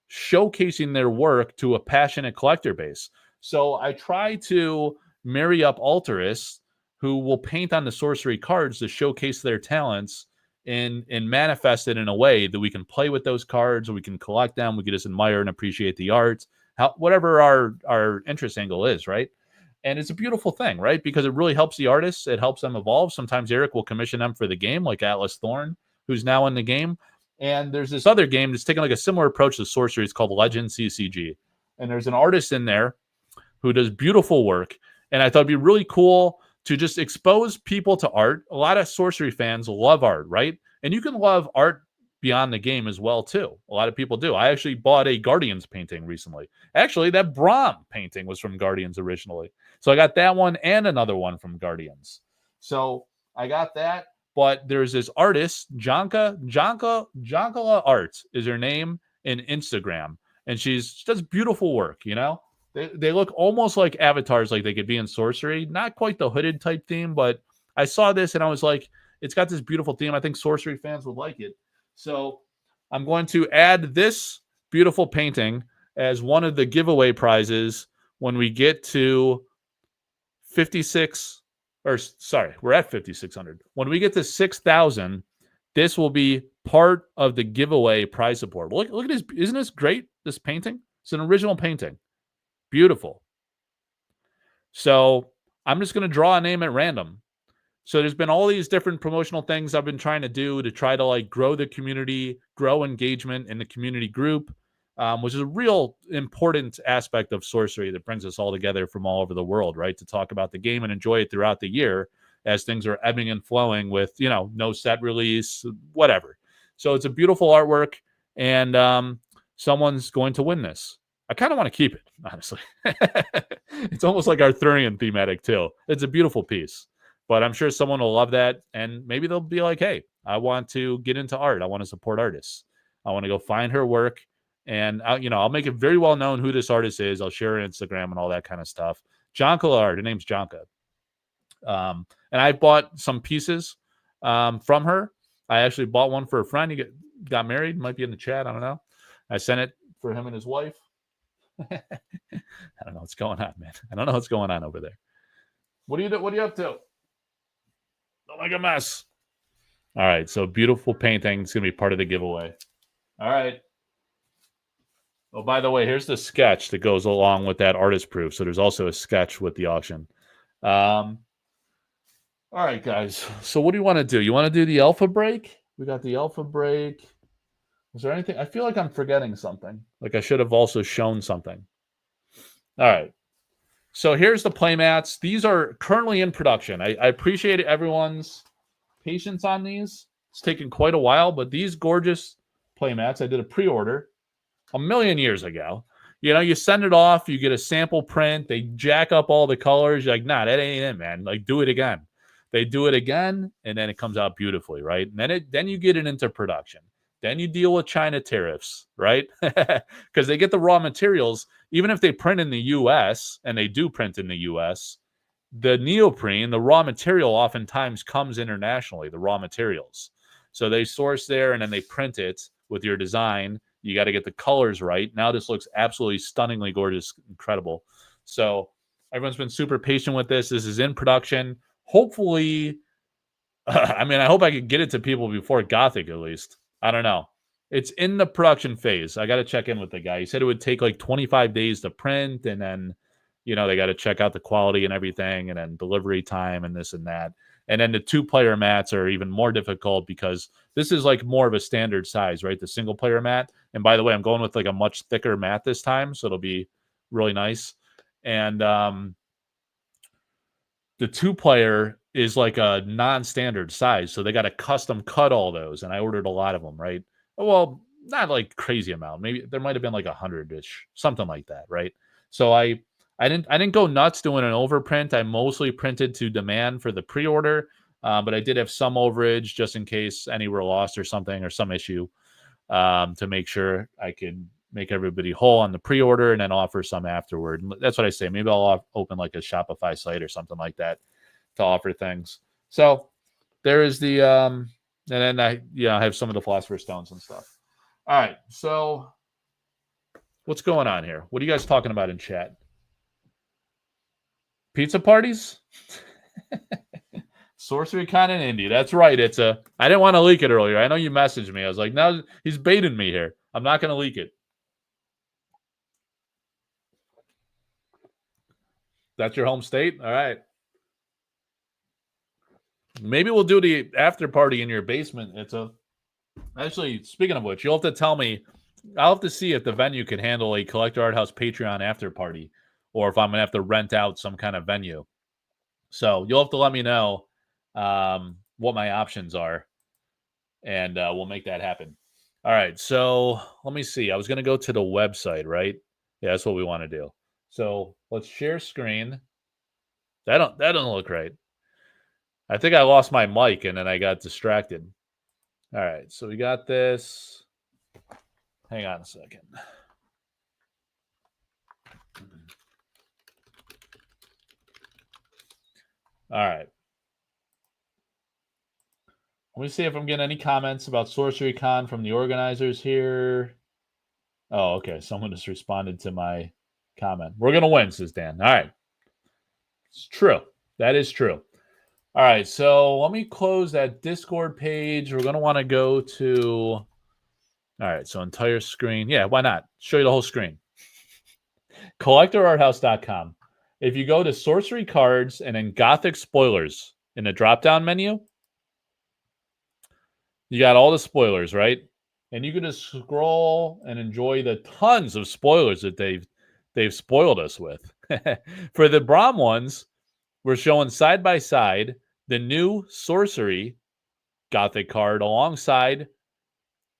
S1: showcasing their work to a passionate collector base. So I try to marry up Alterists who will paint on the sorcery cards to showcase their talents and manifest it in a way that we can play with those cards, or we can collect them, we can just admire and appreciate the art, whatever our interest angle is, right? And it's a beautiful thing, right? Because it really helps the artists. It helps them evolve. Sometimes Eric will commission them for the game, like Atlas Thorn, who's now in the game. And there's this other game that's taking like a similar approach to sorcery. It's called Legend CCG. And there's an artist in there who does beautiful work. And I thought it'd be really cool to just expose people to art. A lot of sorcery fans love art, right? And you can love art beyond the game as well, too. A lot of people do. I actually bought a Guardians painting recently. Actually, that Braum painting was from Guardians originally. So I got that one and another one from Guardians. So I got that. But there's this artist, Jonkala Art is her name in Instagram. And she does beautiful work, you know? They look almost like avatars, like they could be in sorcery. Not quite the hooded type theme, but I saw this and I was like, it's got this beautiful theme. I think sorcery fans would like it. So I'm going to add this beautiful painting as one of the giveaway prizes when we get to 56, or sorry, we're at 5,600. When we get to 6,000, this will be part of the giveaway prize support. Look at this. Isn't this great, this painting? It's an original painting. Beautiful. So I'm just going to draw a name at random. So there's been all these different promotional things I've been trying to do to try to like grow the community, grow engagement in the community group, which is a real important aspect of sorcery that brings us all together from all over the world, right? To talk about the game and enjoy it throughout the year as things are ebbing and flowing with, you know, no set release, whatever. So it's a beautiful artwork, and someone's going to win this. I kind of want to keep it, honestly. It's almost like Arthurian thematic too. It's a beautiful piece. But I'm sure someone will love that, and maybe they'll be like, hey, I want to get into art. I want to support artists. I want to go find her work, and I'll make it very well known who this artist is. I'll share her Instagram and all that kind of stuff. Jonkala Art, her name's Jonka. And I bought some pieces from her. I actually bought one for a friend. He got married, might be in the chat. I don't know. I sent it for him and his wife. I don't know what's going on, man. I don't know what's going on over there. What are you up to? Don't make a mess. All right, so beautiful painting. It's going to be part of the giveaway. All right. Oh, by the way, here's the sketch that goes along with that artist proof. So there's also a sketch with the auction. All right, guys. So what do you want to do? You want to do the alpha break? We got the alpha break. Is there anything? I feel like I'm forgetting something. Like I should have also shown something. All right. So here's the playmats. These are currently in production. I appreciate everyone's patience on these. It's taken quite a while, but these gorgeous playmats, I did a pre-order a million years ago. You know, you send it off, you get a sample print, they jack up all the colors. You're like, nah, that ain't it, man. Like, do it again. They do it again, and then it comes out beautifully, right? And then you get it into production. Then you deal with China tariffs, right? Because they get the raw materials. Even if they print in the U.S., and they do print in the U.S., the neoprene, the raw material, oftentimes comes internationally, the raw materials. So they source there, and then they print it with your design. You got to get the colors right. Now this looks absolutely stunningly gorgeous, incredible. So everyone's been super patient with this. This is in production. Hopefully, I mean, I hope I could get it to people before Gothic, at least. I don't know. It's in the production phase. I got to check in with the guy. He said it would take like 25 days to print, and then, you know, they got to check out the quality and everything, and then delivery time and this and that. And then the 2-player mats are even more difficult because this is like more of a standard size, right? The single-player mat. And by the way, I'm going with like a much thicker mat this time, so it'll be really nice. And the 2-player is like a non-standard size, so they got to custom cut all those, and I ordered a lot of them, right? Well, not like crazy amount. Maybe there might have been like 100-ish, something like that, right? So I didn't go nuts doing an overprint. I mostly printed to demand for the pre-order, but I did have some overage just in case any were lost or something or some issue, to make sure I could make everybody whole on the pre-order and then offer some afterward. And that's what I say. Maybe I'll open like a Shopify site or something like that to offer things. So there is the and then I have some of the Philosopher's Stones and stuff. All right, so what's going on here? What are you guys talking about in chat? Pizza parties? Sorcery Con in Indy. That's right. I didn't want to leak it earlier. I know you messaged me. I was like, no, he's baiting me here. I'm not going to leak it. That's your home state? All right. Maybe we'll do the after party in your basement. Actually, speaking of which, you'll have to tell me. I'll have to see if the venue can handle a Collector Art House Patreon after party, or if I'm going to have to rent out some kind of venue. So you'll have to let me know what my options are, and we'll make that happen. All right, so let me see. I was going to go to the website, right? Yeah, that's what we want to do. So let's share screen. That doesn't look right. I think I lost my mic and then I got distracted. All right, so we got this. Hang on a second. All right. Let me see if I'm getting any comments about Sorcery Con from the organizers here. Oh, okay. Someone just responded to my comment. We're going to win, says Dan. All right. It's true. That is true. All right. So let me close that Discord page. We're going to want to go to... All right. So entire screen. Yeah, why not? Show you the whole screen. CollectorArthouse.com. If you go to Sorcery Cards and then Gothic Spoilers in the drop-down menu, you got all the spoilers, right? And you can just scroll and enjoy the tons of spoilers that they've spoiled us with. For the Braum ones, we're showing side by side the new Sorcery Gothic card alongside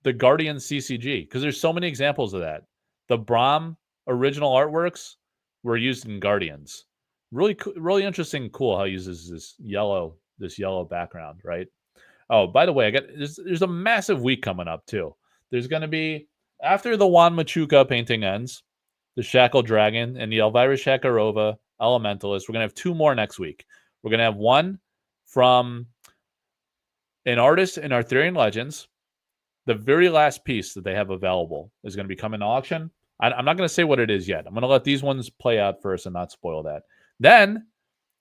S1: the Guardian CCG, because there's so many examples of that. The Braum original artworks were used in Guardians. Really, really interesting, cool how he uses this yellow background, right? Oh, by the way, there's a massive week coming up too. There's going to be, after the Juan Machuca painting ends, the Shackle Dragon and the Elvira Shakarova Elementalist. We're going to have 2 more next week. We're going to have one from an artist in Arthurian Legends. The very last piece that they have available is going to be coming to auction. I'm not going to say what it is yet. I'm going to let these ones play out first and not spoil that. Then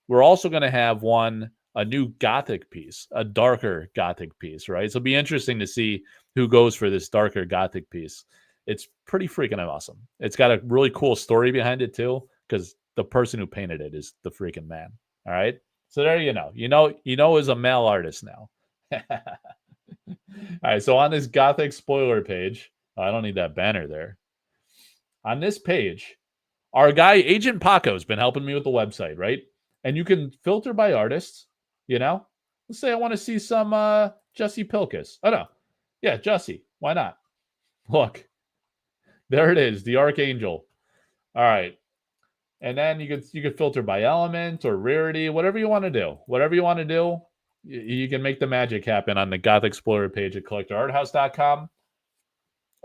S1: we're also going to have a new Gothic piece, a darker Gothic piece, right? So it'll be interesting to see who goes for this darker Gothic piece. It's pretty freaking awesome. It's got a really cool story behind it too, because the person who painted it is the freaking man. All right. So there you know is a male artist now. All right. So on this Gothic spoiler page, I don't need that banner there. On this page, our guy Agent Paco has been helping me with the website, right? And you can filter by artists. Let's say I want to see some Jussie Pilkus. Oh no, yeah, Jussie. Why not? Look, there it is, the Archangel. All right, and then you could filter by element or rarity, whatever you want to do. Whatever you want to do, you can make the magic happen on the Gothic Explorer page at collectorarthouse.com.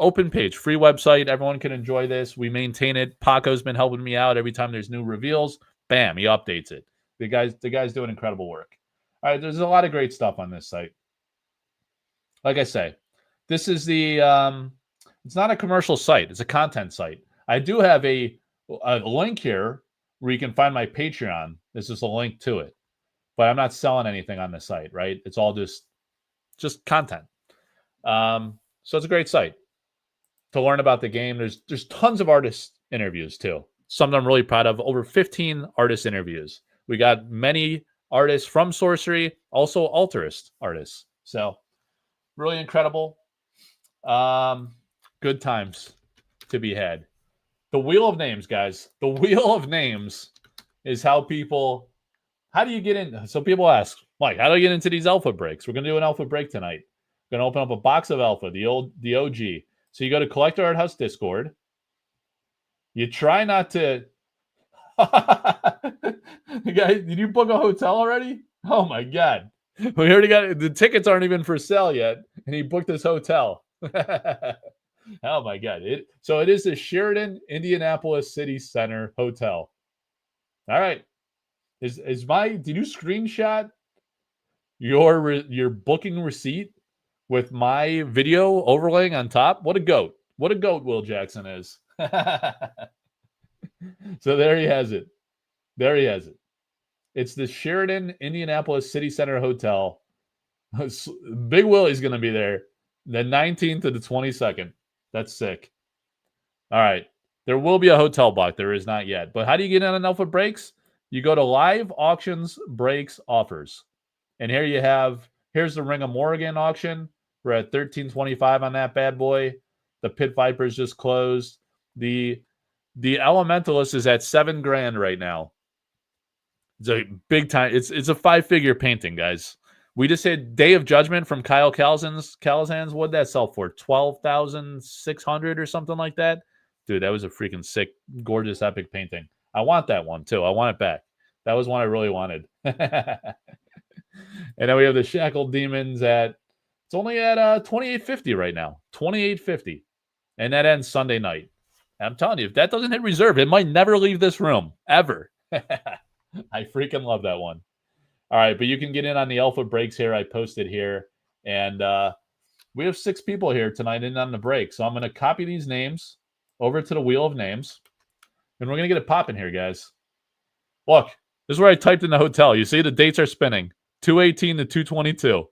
S1: Open page, free website. Everyone can enjoy this. We maintain it. Paco's been helping me out every time there's new reveals. Bam, he updates it. The guy's doing incredible work. All right, there's a lot of great stuff on this site. Like I say, this is it's not a commercial site. It's a content site. I do have a link here where you can find my Patreon. This is a link to it. But I'm not selling anything on the site, right? It's all just content. So it's a great site to learn about the game. There's tons of artist interviews too. Some I'm really proud of. Over 15 artist interviews. We got many artists from Sorcery, also Alterist artists. So really incredible. Good times to be had. The Wheel of Names, guys. The Wheel of Names is how do you get in? So people ask, Mike, how do I get into these alpha breaks? We're going to do an alpha break tonight. We're going to open up a box of alpha, the OG. So you go to Collector Art House Discord. You try not to. Guys, did you book a hotel already? Oh my God. We already got the tickets aren't even for sale yet, and he booked this hotel. Oh my God. So it is the Sheraton Indianapolis City Center Hotel. All right. Did you screenshot your booking receipt with my video overlaying on top? What a goat. What a goat Will Jackson is. So there he has it. There he has it. It's the Sheraton Indianapolis City Center Hotel. Big Willie's going to be there the 19th to the 22nd. That's sick. All right. There will be a hotel block. There is not yet. But how do you get in on Alpha Breaks? You go to Live Auctions Breaks Offers. And here's the Ring of Morrigan auction. We're at $13.25 on that bad boy. The Pit Vipers just closed. The Elementalist is at $7,000 right now. It's a big time. It's a 5-figure painting, guys. We just had Day of Judgment from Kyle Calazans. What'd that sell for? $12,600 or something like that? Dude, that was a freaking sick, gorgeous, epic painting. I want that one too. I want it back. That was one I really wanted. And then we have the Shackled Demons it's only at $28.50 right now. $28.50. And that ends Sunday night. And I'm telling you, if that doesn't hit reserve, it might never leave this room. Ever. I freaking love that one. All right, but you can get in on the alpha breaks here. I posted here. And we have 6 people here tonight in on the break. So I'm going to copy these names over to the Wheel of Names. And we're going to get it popping here, guys. Look, this is where I typed in the hotel. You see the dates are spinning. 2/18 to 2/22.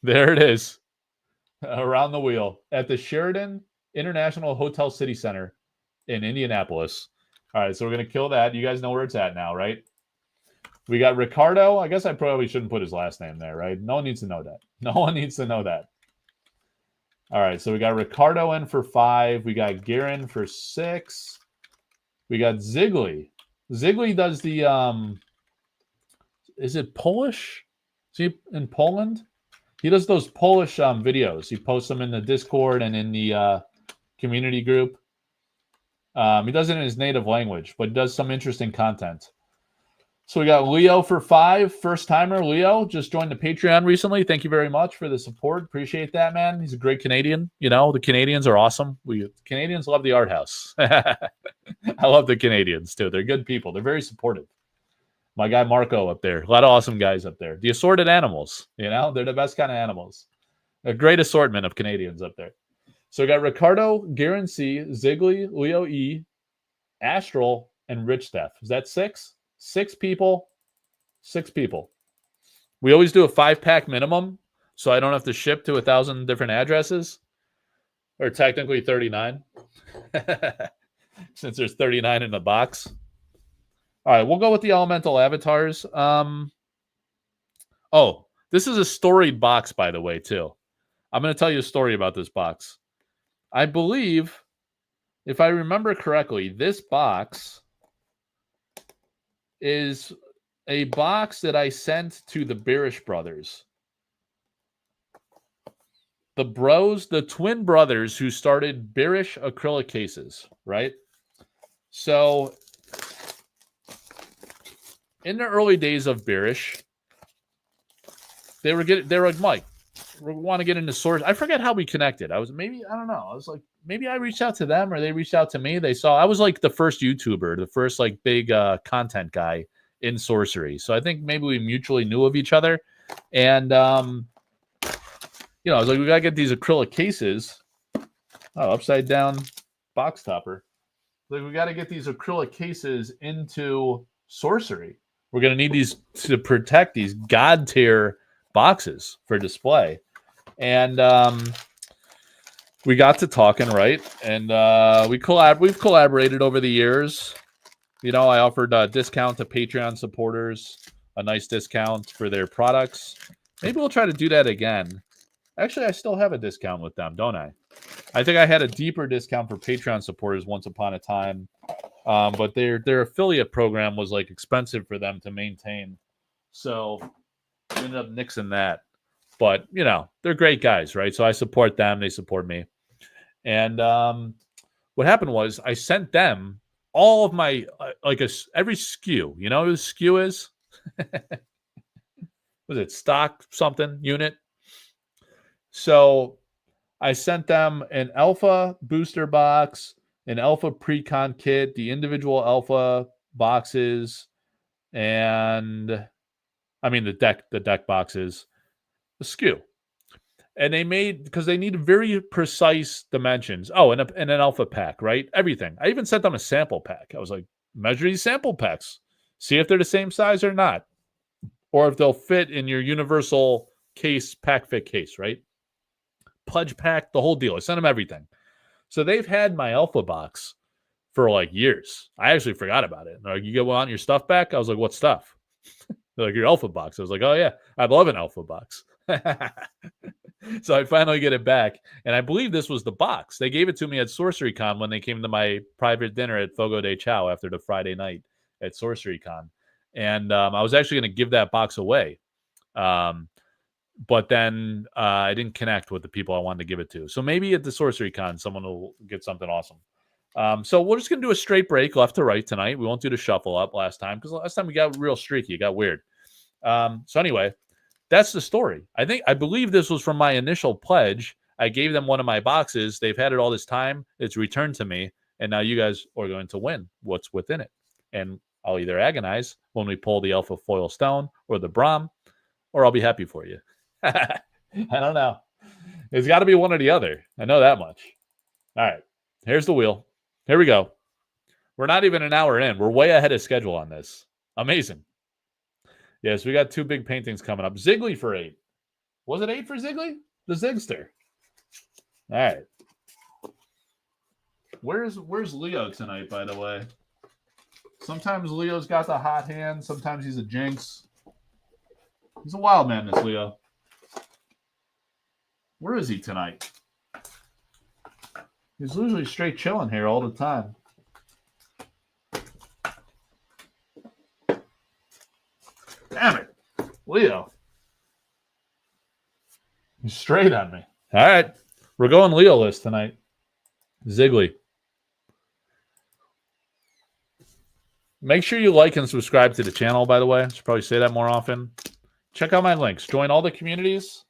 S1: There it is. Around the wheel at the Sheraton International Hotel City Center in Indianapolis. All right, so we're going to kill that. You guys know where it's at now, right? We got Ricardo. I guess I probably shouldn't put his last name there, right? No one needs to know that. No one needs to know that. All right, so we got Ricardo in for 5. We got Guerin for 6. We got Zigley. Zigley does the is it Polish? Is he in Poland? He does those Polish videos. He posts them in the Discord and in the community group. He does it in his native language, but does some interesting content. So we got Leo for 5. First timer, Leo, just joined the Patreon recently. Thank you very much for the support. Appreciate that, man. He's a great Canadian. You know, the Canadians are awesome. Canadians love the art house. I love the Canadians, too. They're good people. They're very supportive. My guy Marco up there. A lot of awesome guys up there. The assorted animals, you know, they're the best kind of animals. A great assortment of Canadians up there. So we got Ricardo, Guerin C, Zigley, Leo E, Astral, and Rich Steph. Is that 6? 6 people. 6 people. We always do a 5-pack minimum, so I don't have to ship to 1,000 different addresses. Or technically 39. Since there's 39 in the box. All right, we'll go with the elemental avatars. Oh, this is a storied box, by the way, too. I'm going to tell you a story about this box. I believe, if I remember correctly, this box is a box that I sent to the Birish brothers. The twin brothers who started Birish acrylic cases, right? So in the early days of Birish, they were like, Mike, we want to get into source. I forget how we connected. I was like, maybe I reached out to them or they reached out to me. I was like the first YouTuber, the first like big content guy in sorcery. So I think maybe we mutually knew of each other. And, I was like, we got to get these acrylic cases. Oh, upside down box topper. Like, we got to get these acrylic cases into sorcery. We're going to need these to protect these god tier boxes for display. And we got to talking, right? And we've collaborated over the years. You know, I offered a discount to Patreon supporters a nice discount for their products. Maybe we'll try to do that again. Actually, I still have a discount with them, don't I? I think I had a deeper discount for Patreon supporters once upon a time. But their affiliate program was like expensive for them to maintain. So I ended up nixing that. But, you know, they're great guys, right? So I support them. They support me. And what happened was I sent them all of my, every SKU. You know what a SKU is? Was it stock something unit? So I sent them an alpha booster box, an alpha pre-con kit, the individual alpha boxes, and I mean the deck boxes, the SKU. And they made, because they need very precise dimensions. Oh, and an alpha pack, right? Everything. I even sent them a sample pack. I was like, measure these sample packs. See if they're the same size or not. Or if they'll fit in your universal case, pack fit case, right? Pledge pack, the whole deal. I sent them everything. So they've had my alpha box for like years. I actually forgot about it. They're like, you want your stuff back? I was like, what stuff? They're like, your alpha box. I was like, oh yeah, I'd love an alpha box. So I finally get it back. And I believe this was the box. They gave it to me at Sorcery Con when they came to my private dinner at Fogo de Chao after the Friday night at Sorcery Con. And I was actually going to give that box away. But then I didn't connect with the people I wanted to give it to. So maybe at the Sorcery Con, someone will get something awesome. So we're just going to do a straight break left to right tonight. We won't do the shuffle up last time because last time we got real streaky. It got weird. So anyway, that's the story. I believe this was from my initial pledge. I gave them one of my boxes. They've had it all this time. It's returned to me. And now you guys are going to win what's within it. And I'll either agonize when we pull the Alpha Foil Stone or the Brahm, or I'll be happy for you. I don't know. It's got to be one or the other. I know that much. All right. Here's the wheel. Here we go. We're not even an hour in. We're way ahead of schedule on this. Amazing. Yes, we got 2 big paintings coming up. Ziggly for 8. Was it 8 for Ziggly? The Zigster. All right. Where's Leo tonight, by the way? Sometimes Leo's got the hot hand. Sometimes he's a jinx. He's a wild man, this Leo. Where is he tonight? He's usually straight chilling here all the time. Damn it. Leo. He's straight on me. All right. We're going Leo list tonight. Ziggly. Make sure you like and subscribe to the channel, by the way. I should probably say that more often. Check out my links. Join all the communities.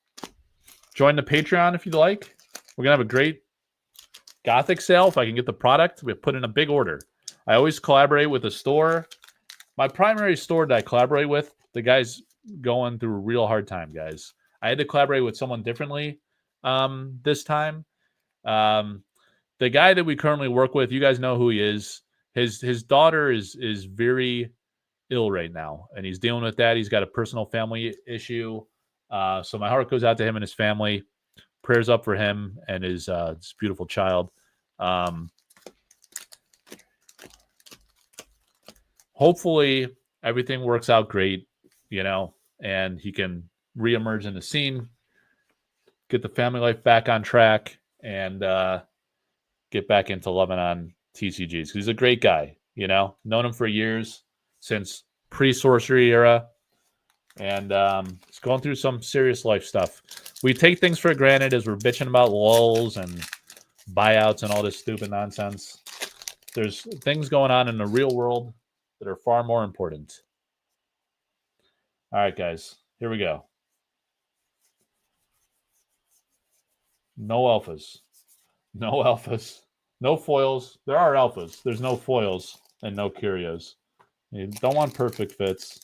S1: Join the Patreon if you'd like. We're going to have a great Gothic sale if I can get the product. We put in a big order. I always collaborate with a store. My primary store that I collaborate with, the guy's going through a real hard time, guys. I had to collaborate with someone differently this time. The guy that we currently work with, you guys know who he is. His daughter is very ill right now, and he's dealing with that. He's got a personal family issue. So my heart goes out to him and his family. Prayers up for him and his beautiful child. Hopefully everything works out great, and he can reemerge in the scene, get the family life back on track, and get back into loving on TCGs. He's a great guy, known him for years, since pre-sorcery era, and he's going through some serious life stuff. We take things for granted as we're bitching about lulls and buyouts and all this stupid nonsense. There's things going on in the real world that are far more important. All right, guys, here we go. No alphas. No alphas. No foils. There are alphas. There's no foils and no curios. You don't want perfect fits.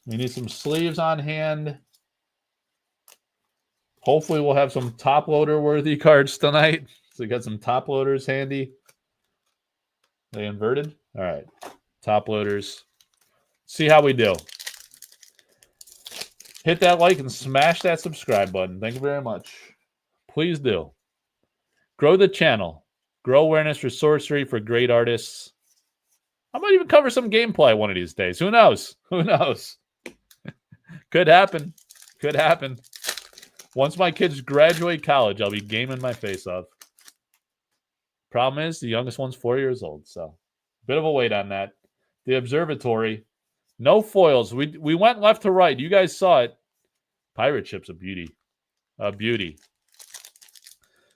S1: You need some sleeves on hand. Hopefully we'll have some top loader worthy cards tonight. So we got some top loaders handy. They inverted? All right. Top loaders. See how we do. Hit that like and smash that subscribe button. Thank you very much. Please do. Grow the channel. Grow awareness for sorcery for great artists. I might even cover some gameplay one of these days. Who knows? Who knows? Could happen. Could happen. Once my kids graduate college, I'll be gaming my face off. Problem is, the youngest one's 4 years old, so bit of a wait on that. The observatory, no foils. We went left to right. You guys saw it. Pirate ship's a beauty. A beauty.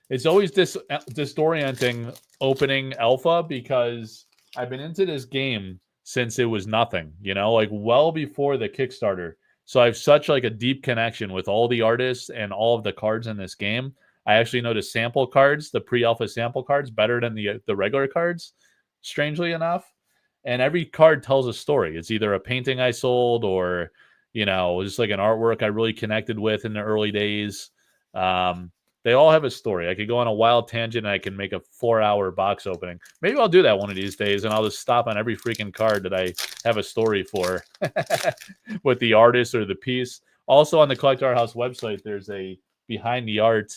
S1: It's always disorienting opening alpha because I've been into this game since it was nothing, you know, like well before the Kickstarter. So I have such like a deep connection with all the artists and all of the cards in this game. I actually know the sample cards, the pre-alpha sample cards, better than the regular cards, strangely enough. And every card tells a story. It's either a painting I sold or, you know, just like an artwork I really connected with in the early days. They all have a story. I could go on a wild tangent and I can make a 4-hour box opening. Maybe I'll do that one of these days and I'll just stop on every freaking card that I have a story for with the artist or the piece. Also on the Collector Art House website, there's a behind the art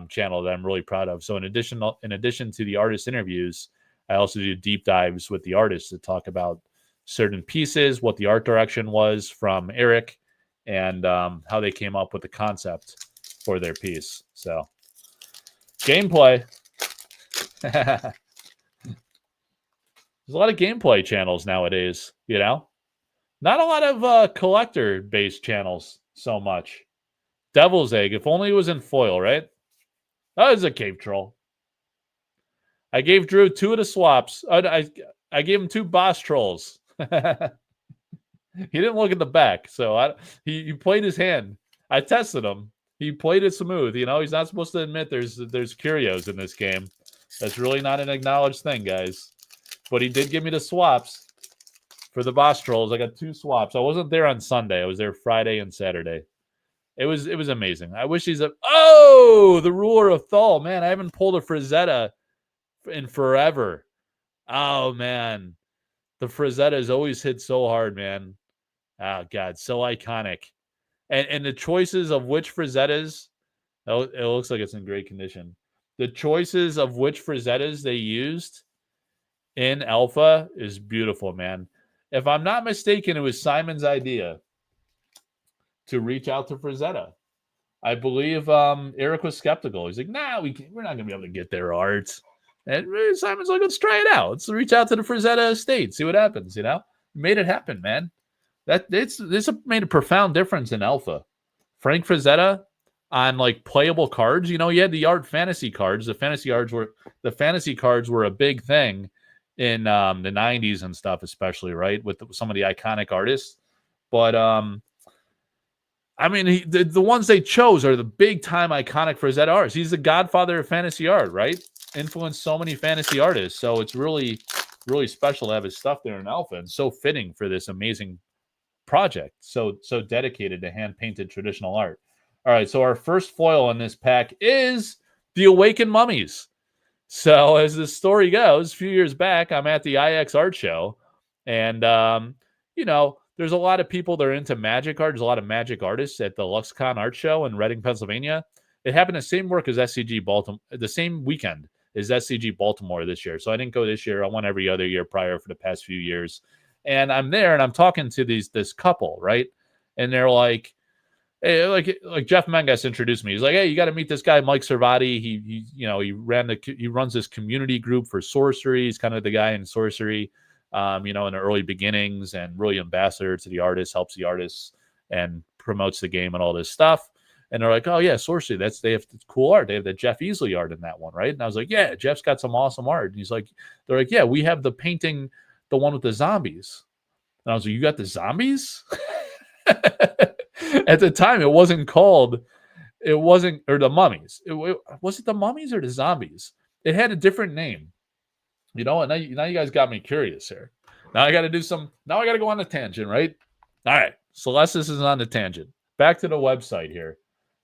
S1: channel that I'm really proud of. So in addition to the artist interviews, I also do deep dives with the artists to talk about certain pieces, what the art direction was from Eric, and how they came up with the concept for their piece. So gameplay. There's a lot of gameplay channels nowadays, you know? Not a lot of collector-based channels so much. Devil's Egg, if only it was in foil, right? That was a cave troll. I gave Drew 2 of the swaps. I gave him 2 boss trolls. He didn't look at the back, so he played his hand. I tested him. He played it smooth. You know, he's not supposed to admit there's curios in this game. That's really not an acknowledged thing, guys. But he did give me the swaps for the boss trolls. I got 2 swaps. I wasn't there on Sunday. I was there Friday and Saturday. It was amazing. I wish he's the Ruler of Thal. Man, I haven't pulled a Frazetta in forever. Oh, man. The Frazettas always hit so hard, man. Oh, God, so iconic. And the choices of which Frazettas, it looks like it's in great condition. The choices of which Frazettas they used in Alpha is beautiful, man. If I'm not mistaken, it was Simon's idea to reach out to Frazetta. I believe Eric was skeptical. He's like, nah, we're not going to be able to get their art. And Simon's like, let's try it out. Let's reach out to the Frazetta estate, see what happens, you know? Made it happen, man. This made a profound difference in Alpha. Frank Frazetta on like playable cards. You know, you had the art fantasy cards. The fantasy cards were a big thing in the 90s and stuff, especially, right? With some of the iconic artists. But I mean, the ones they chose are the big time iconic Frazetta artists. He's the godfather of fantasy art, right? Influenced so many fantasy artists. So it's really, really special to have his stuff there in Alpha and so fitting for this amazing project, so dedicated to hand-painted traditional art. All right, so our first foil in this pack is the Awakened Mummies. So as the story goes, a few years back, I'm at the IX art show, and you know, there's a lot of people that are into magic art. There's a lot of magic artists at the LuxCon art show in Reading, Pennsylvania. It happened the same work as SCG Baltimore, the same weekend as SCG Baltimore this year. So I didn't go this year. I went every other year prior for the past few years. And I'm there and I'm talking to this couple, right? And they're like, hey, like Jeff Menges introduced me. He's like, hey, you got to meet this guy, Mike Servati. He runs this community group for sorcery. He's kind of the guy in sorcery, you know, in the early beginnings, and really ambassador to the artists, helps the artists and promotes the game and all this stuff. And they're like, oh yeah, sorcery. They have cool art. They have the Jeff Easley art in that one, right? And I was like, yeah, Jeff's got some awesome art. And they're like, yeah, we have the painting, the one with the zombies. And I was like, you got the zombies? At the time, or the mummies. Was it the mummies or the zombies? It had a different name. You know, and now you guys got me curious here. Now I got to go on a tangent, right? All right. Celestis is on the tangent. Back to the website here.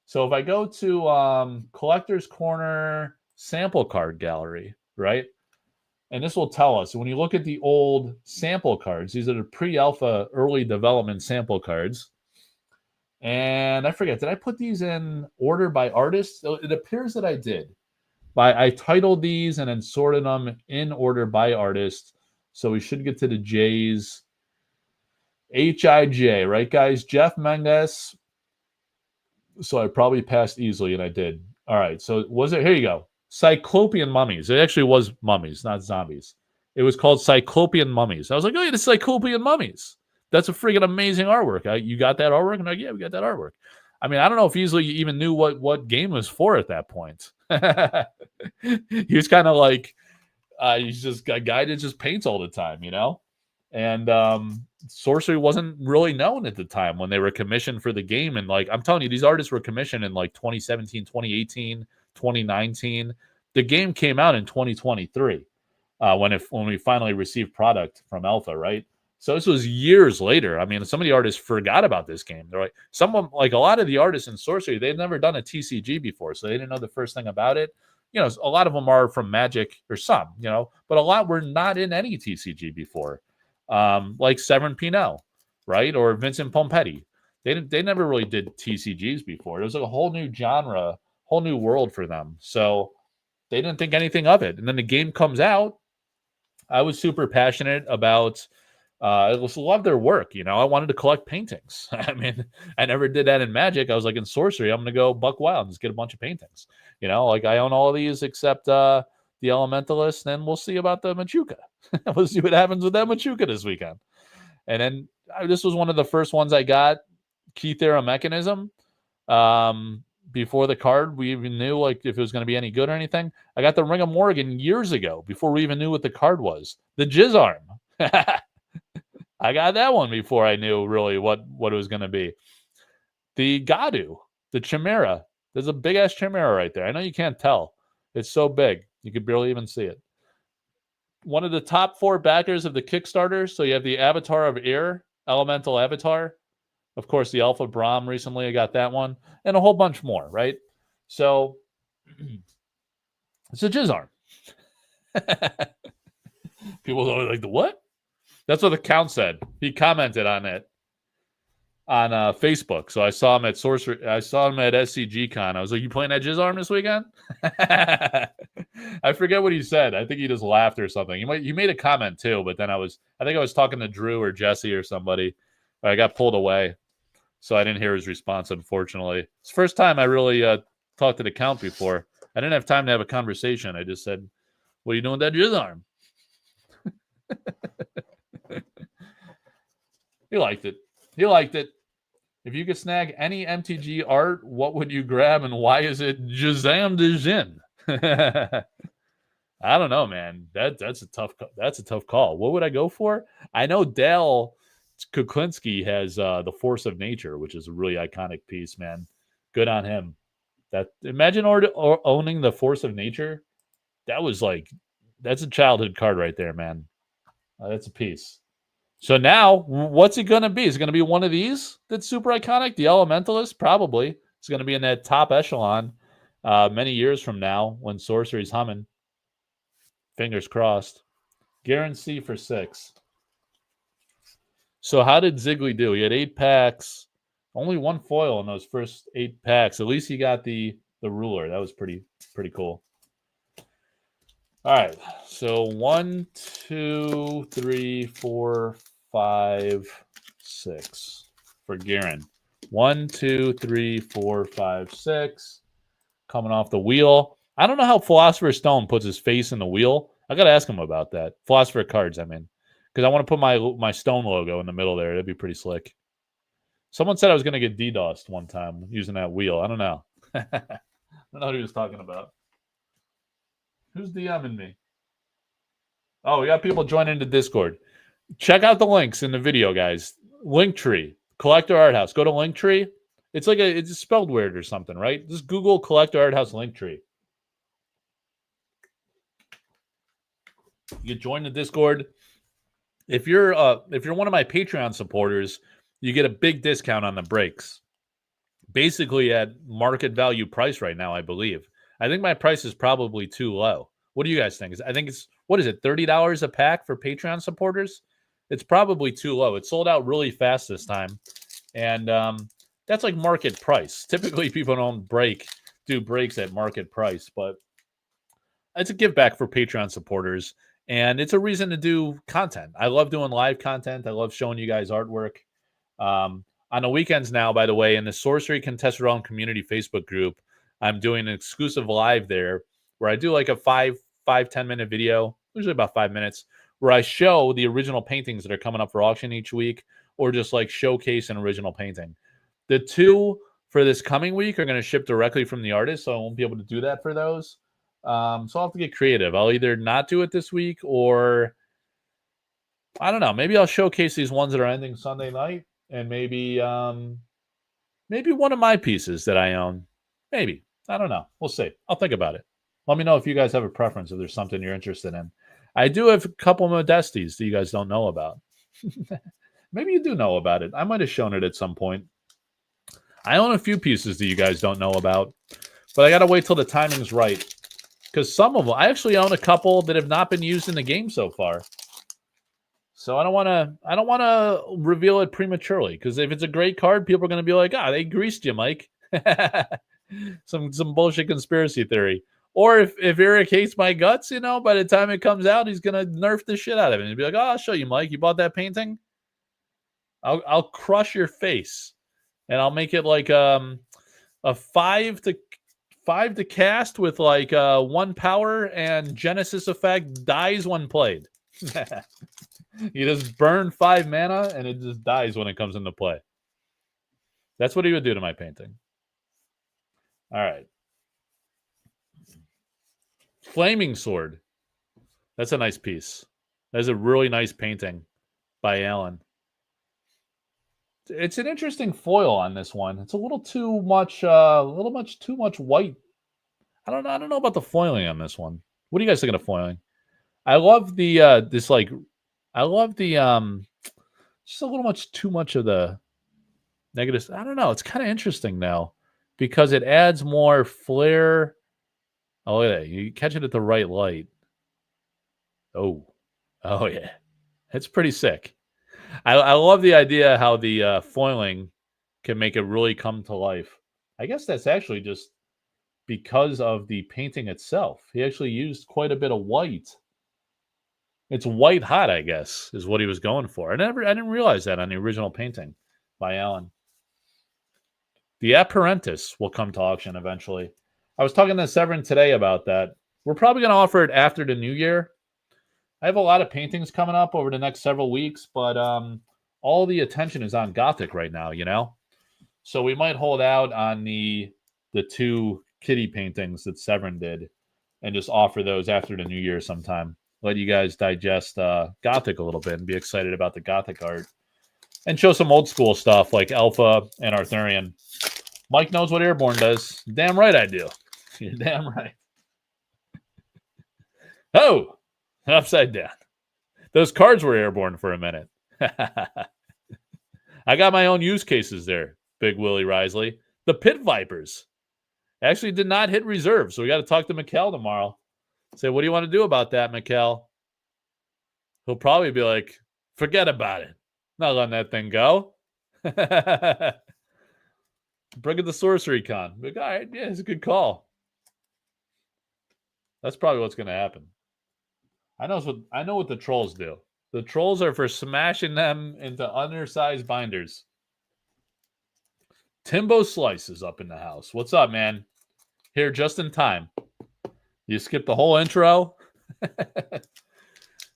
S1: So if I go to Collector's Corner sample card gallery, right? And this will tell us, when you look at the old sample cards, these are the pre-alpha early development sample cards. And I forget, did I put these in order by artist? It appears that I did. I titled these and then sorted them in order by artist. So we should get to the J's. HIJ, right, guys? Jeff Mendes. So I probably passed easily, and I did. All right. So was it? Here you go. Cyclopean mummies. It actually was mummies, not zombies. It was called Cyclopean mummies. I was like, oh, yeah, the Cyclopean mummies. That's a freaking amazing artwork. You got that artwork? And I'm like, yeah, we got that artwork. I mean, I don't know if easily you even knew what game was for at that point. He was kind of like, he's just a guy that just paints all the time, you know? And Sorcery wasn't really known at the time when they were commissioned for the game. And like, I'm telling you, these artists were commissioned in like 2017, 2018, 2019. The game came out in 2023 when we finally received product from Alpha, right? So this was years later. I mean, some of the artists forgot about this game. They're like, someone like a lot of the artists in Sorcery, they've never done a TCG before, so they didn't know the first thing about it. You know, a lot of them are from Magic, or some, you know, but a lot were not in any TCG before. Like Severin Pinel, right? Or Vincent Pompetti. They never really did TCGs before. It was like a whole new genre, whole new world for them. So they didn't think anything of it. And then the game comes out. I was super passionate about I just love their work. You know, I wanted to collect paintings. I mean, I never did that in Magic. I was like, in Sorcery, I'm going to go buck wild and just get a bunch of paintings. You know, like I own all of these except the Elementalist, and we'll see about the Machuca. We'll see what happens with that Machuca this weekend. And then this was one of the first ones I got, Key Theorem Mechanism. Before the card, we even knew like if it was going to be any good or anything. I got the Ring of Morgan years ago before we even knew what the card was. The Jizz Arm. I got that one before I knew really what it was going to be. The Gadu, the Chimera. There's a big-ass Chimera right there. I know you can't tell. It's so big. You could barely even see it. One of the top 4 backers of the Kickstarter. So you have the Avatar of Air, Elemental Avatar. Of course, the Alpha Brahm recently. I got that one. And a whole bunch more, right? So it's a Jizz Arm. People are like, the what? That's what the count said. He commented on it on Facebook. So I saw him at Sorcery. I saw him at SCG Con. I was like, "You playing that Jizz Arm this weekend?" I forget what he said. I think he just laughed or something. He made a comment too, but then I think I was talking to Drew or Jesse or somebody. I got pulled away, so I didn't hear his response. Unfortunately, it's the first time I really talked to the count before. I didn't have time to have a conversation. I just said, "What are you doing with that Jizz Arm?" He liked it. If you could snag any MTG art, what would you grab, and why is it Jazam de Jin? I don't know, man. That's a tough call. What would I go for? I know Dale Kuklinski has the Force of Nature, which is a really iconic piece, man. Good on him. Imagine owning the Force of Nature. That's a childhood card right there, man. That's a piece. So now, what's it going to be? Is it going to be one of these that's super iconic? The Elementalist? Probably. It's going to be in that top echelon many years from now when Sorcery's humming. Fingers crossed. Guarantee for 6. So how did Ziggly do? He had 8 packs. Only 1 foil in those first 8 packs. At least he got the ruler. That was pretty cool. All right. So 1, 2, 3, 4, 5, 6 for Garen. 1, 2, 3, 4, 5, 6. Coming off the wheel. I don't know how Philosopher's Stone puts his face in the wheel. I got to ask him about that. Philosopher cards, I mean. Because I want to put my stone logo in the middle there. That'd be pretty slick. Someone said I was going to get DDoSed one time using that wheel. I don't know. I don't know what he was talking about. Who's DMing me? Oh, we got people joining the Discord. Check out the links in the video, guys. Linktree, Collector Art House. Go to Linktree. It's spelled weird or something, right? Just Google Collector Art House Linktree. You join the Discord. If you're one of my Patreon supporters, you get a big discount on the breaks. Basically at market value price right now, I believe. I think my price is probably too low. What do you guys think? I think it's, what is it, $30 a pack for Patreon supporters? It's probably too low. It sold out really fast this time. And that's like market price. Typically, people don't do breaks at market price, but it's a give back for Patreon supporters. And it's a reason to do content. I love doing live content. I love showing you guys artwork. On the weekends now, by the way, in the Sorcery Contested Realm Community Facebook group, I'm doing an exclusive live there where I do like a 10-minute video, usually about 5 minutes, where I show the original paintings that are coming up for auction each week, or just like showcase an original painting. The two for this coming week are going to ship directly from the artist, so I won't be able to do that for those. So I'll have to get creative. I'll either not do it this week, or I don't know. Maybe I'll showcase these ones that are ending Sunday night, and maybe one of my pieces that I own. Maybe. I don't know. We'll see. I'll think about it. Let me know if you guys have a preference, if there's something you're interested in. I do have a couple Modesties that you guys don't know about. Maybe you do know about it. I might have shown it at some point. I own a few pieces that you guys don't know about, but I got to wait till the timing's right. Because some of them, I actually own a couple that have not been used in the game so far. So I don't want to reveal it prematurely, because if it's a great card, people are going to be like, they greased you, Mike. some bullshit conspiracy theory. Or if Eric hates my guts, by the time it comes out, he's going to nerf the shit out of it. He'll be like, I'll show you, Mike. You bought that painting? I'll crush your face. And I'll make it like a 5 to cast with like 1 power and Genesis effect, dies when played. You just burn 5 mana and it just dies when it comes into play. That's what he would do to my painting. All right. Flaming Sword. That's a nice piece. That's a really nice painting by Alan. It's an interesting foil on this one. It's a little too much too much white. I don't know about the foiling on this one. What do you guys think of the foiling? I love the just a little much too much of the negatives. I don't know. It's kind of interesting now because it adds more flair. Oh, look at that. You catch it at the right light. Oh yeah. It's pretty sick. I love the idea how the foiling can make it really come to life. I guess that's actually just because of the painting itself. He actually used quite a bit of white. It's white hot, I guess, is what he was going for. I didn't realize that on the original painting by Alan. The Apparentis will come to auction eventually. I was talking to Severin today about that. We're probably going to offer it after the new year. I have a lot of paintings coming up over the next several weeks, but all the attention is on Gothic right now, So we might hold out on the 2 kitty paintings that Severin did and just offer those after the new year sometime. Let you guys digest Gothic a little bit and be excited about the Gothic art. And show some old school stuff like Alpha and Arthurian. Mike knows what Airborne does. Damn right I do. You're damn right. Oh! Upside down. Those cards were airborne for a minute. I got my own use cases there, Big Willie Risley. The Pit Vipers actually did not hit reserve, so we got to talk to Mikkel tomorrow. Say, what do you want to do about that, Mikkel? He'll probably be like, forget about it. Not letting that thing go. Bring it to Sorcery Con. Like, all right, yeah, it's a good call. That's probably what's going to happen. I know what the trolls do. The trolls are for smashing them into undersized binders. Timbo Slice is up in the house. What's up, man? Here just in time. You skipped the whole intro.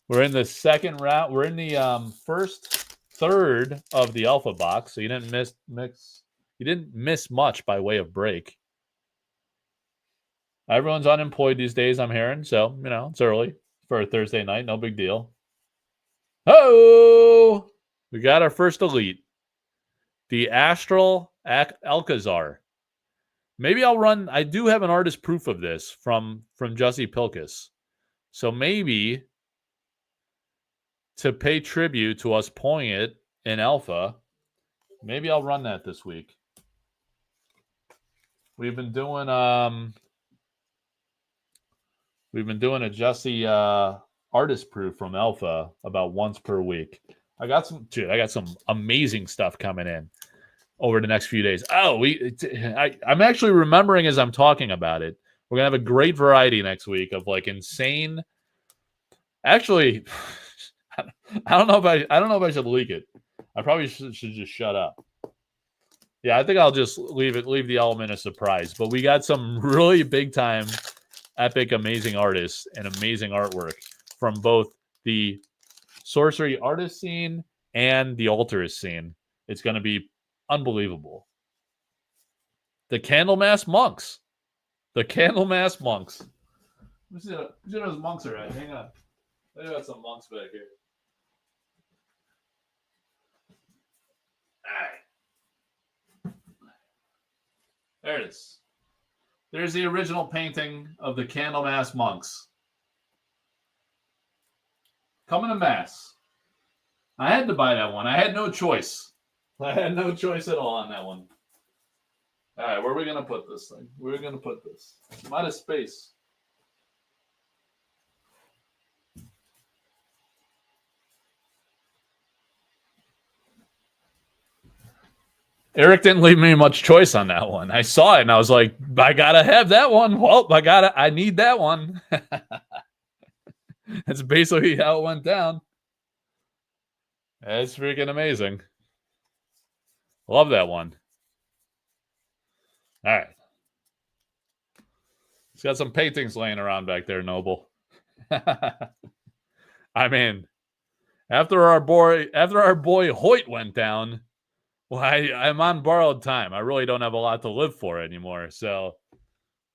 S1: We're in the second round. We're in the first third of the alpha box, so you didn't miss much by way of break. Everyone's unemployed these days, I'm hearing, so it's early for a Thursday night. No big deal. Oh, we got our first elite, the Astral Alcazar. Maybe I'll run. I do have an artist proof of this from Jussie Pilkus, so maybe to pay tribute to us pulling it in alpha, maybe I'll run that this week. We've been doing a Jussie artist proof from alpha about once per week. I got some amazing stuff coming in over the next few days. I'm actually remembering as I'm talking about it. We're gonna have a great variety next week of like insane. Actually, I don't know if I should leak it. I probably should just shut up. Yeah, I think I'll just leave the element of surprise. But we got some really big time, epic, amazing artists and amazing artwork from both the sorcery artist scene and the altarist scene. It's going to be unbelievable. The Candlemass monks. The Candlemass monks. Let's see how those monks are at. Hang on. I got some monks back here. All right. There it is. There's the original painting of the Candlemass monks. Coming to Mass. I had to buy that one. I had no choice. I had no choice at all on that one. All right, where are we going to put this thing? Where are we going to put this? I'm out of space. Eric didn't leave me much choice on that one. I saw it and I was like, I gotta have that one. Well, I need that one. That's basically how it went down. That's freaking amazing. Love that one. All right. He's got some paintings laying around back there, Noble. I mean, after our boy Hoyt went down, well, I'm on borrowed time. I really don't have a lot to live for anymore, so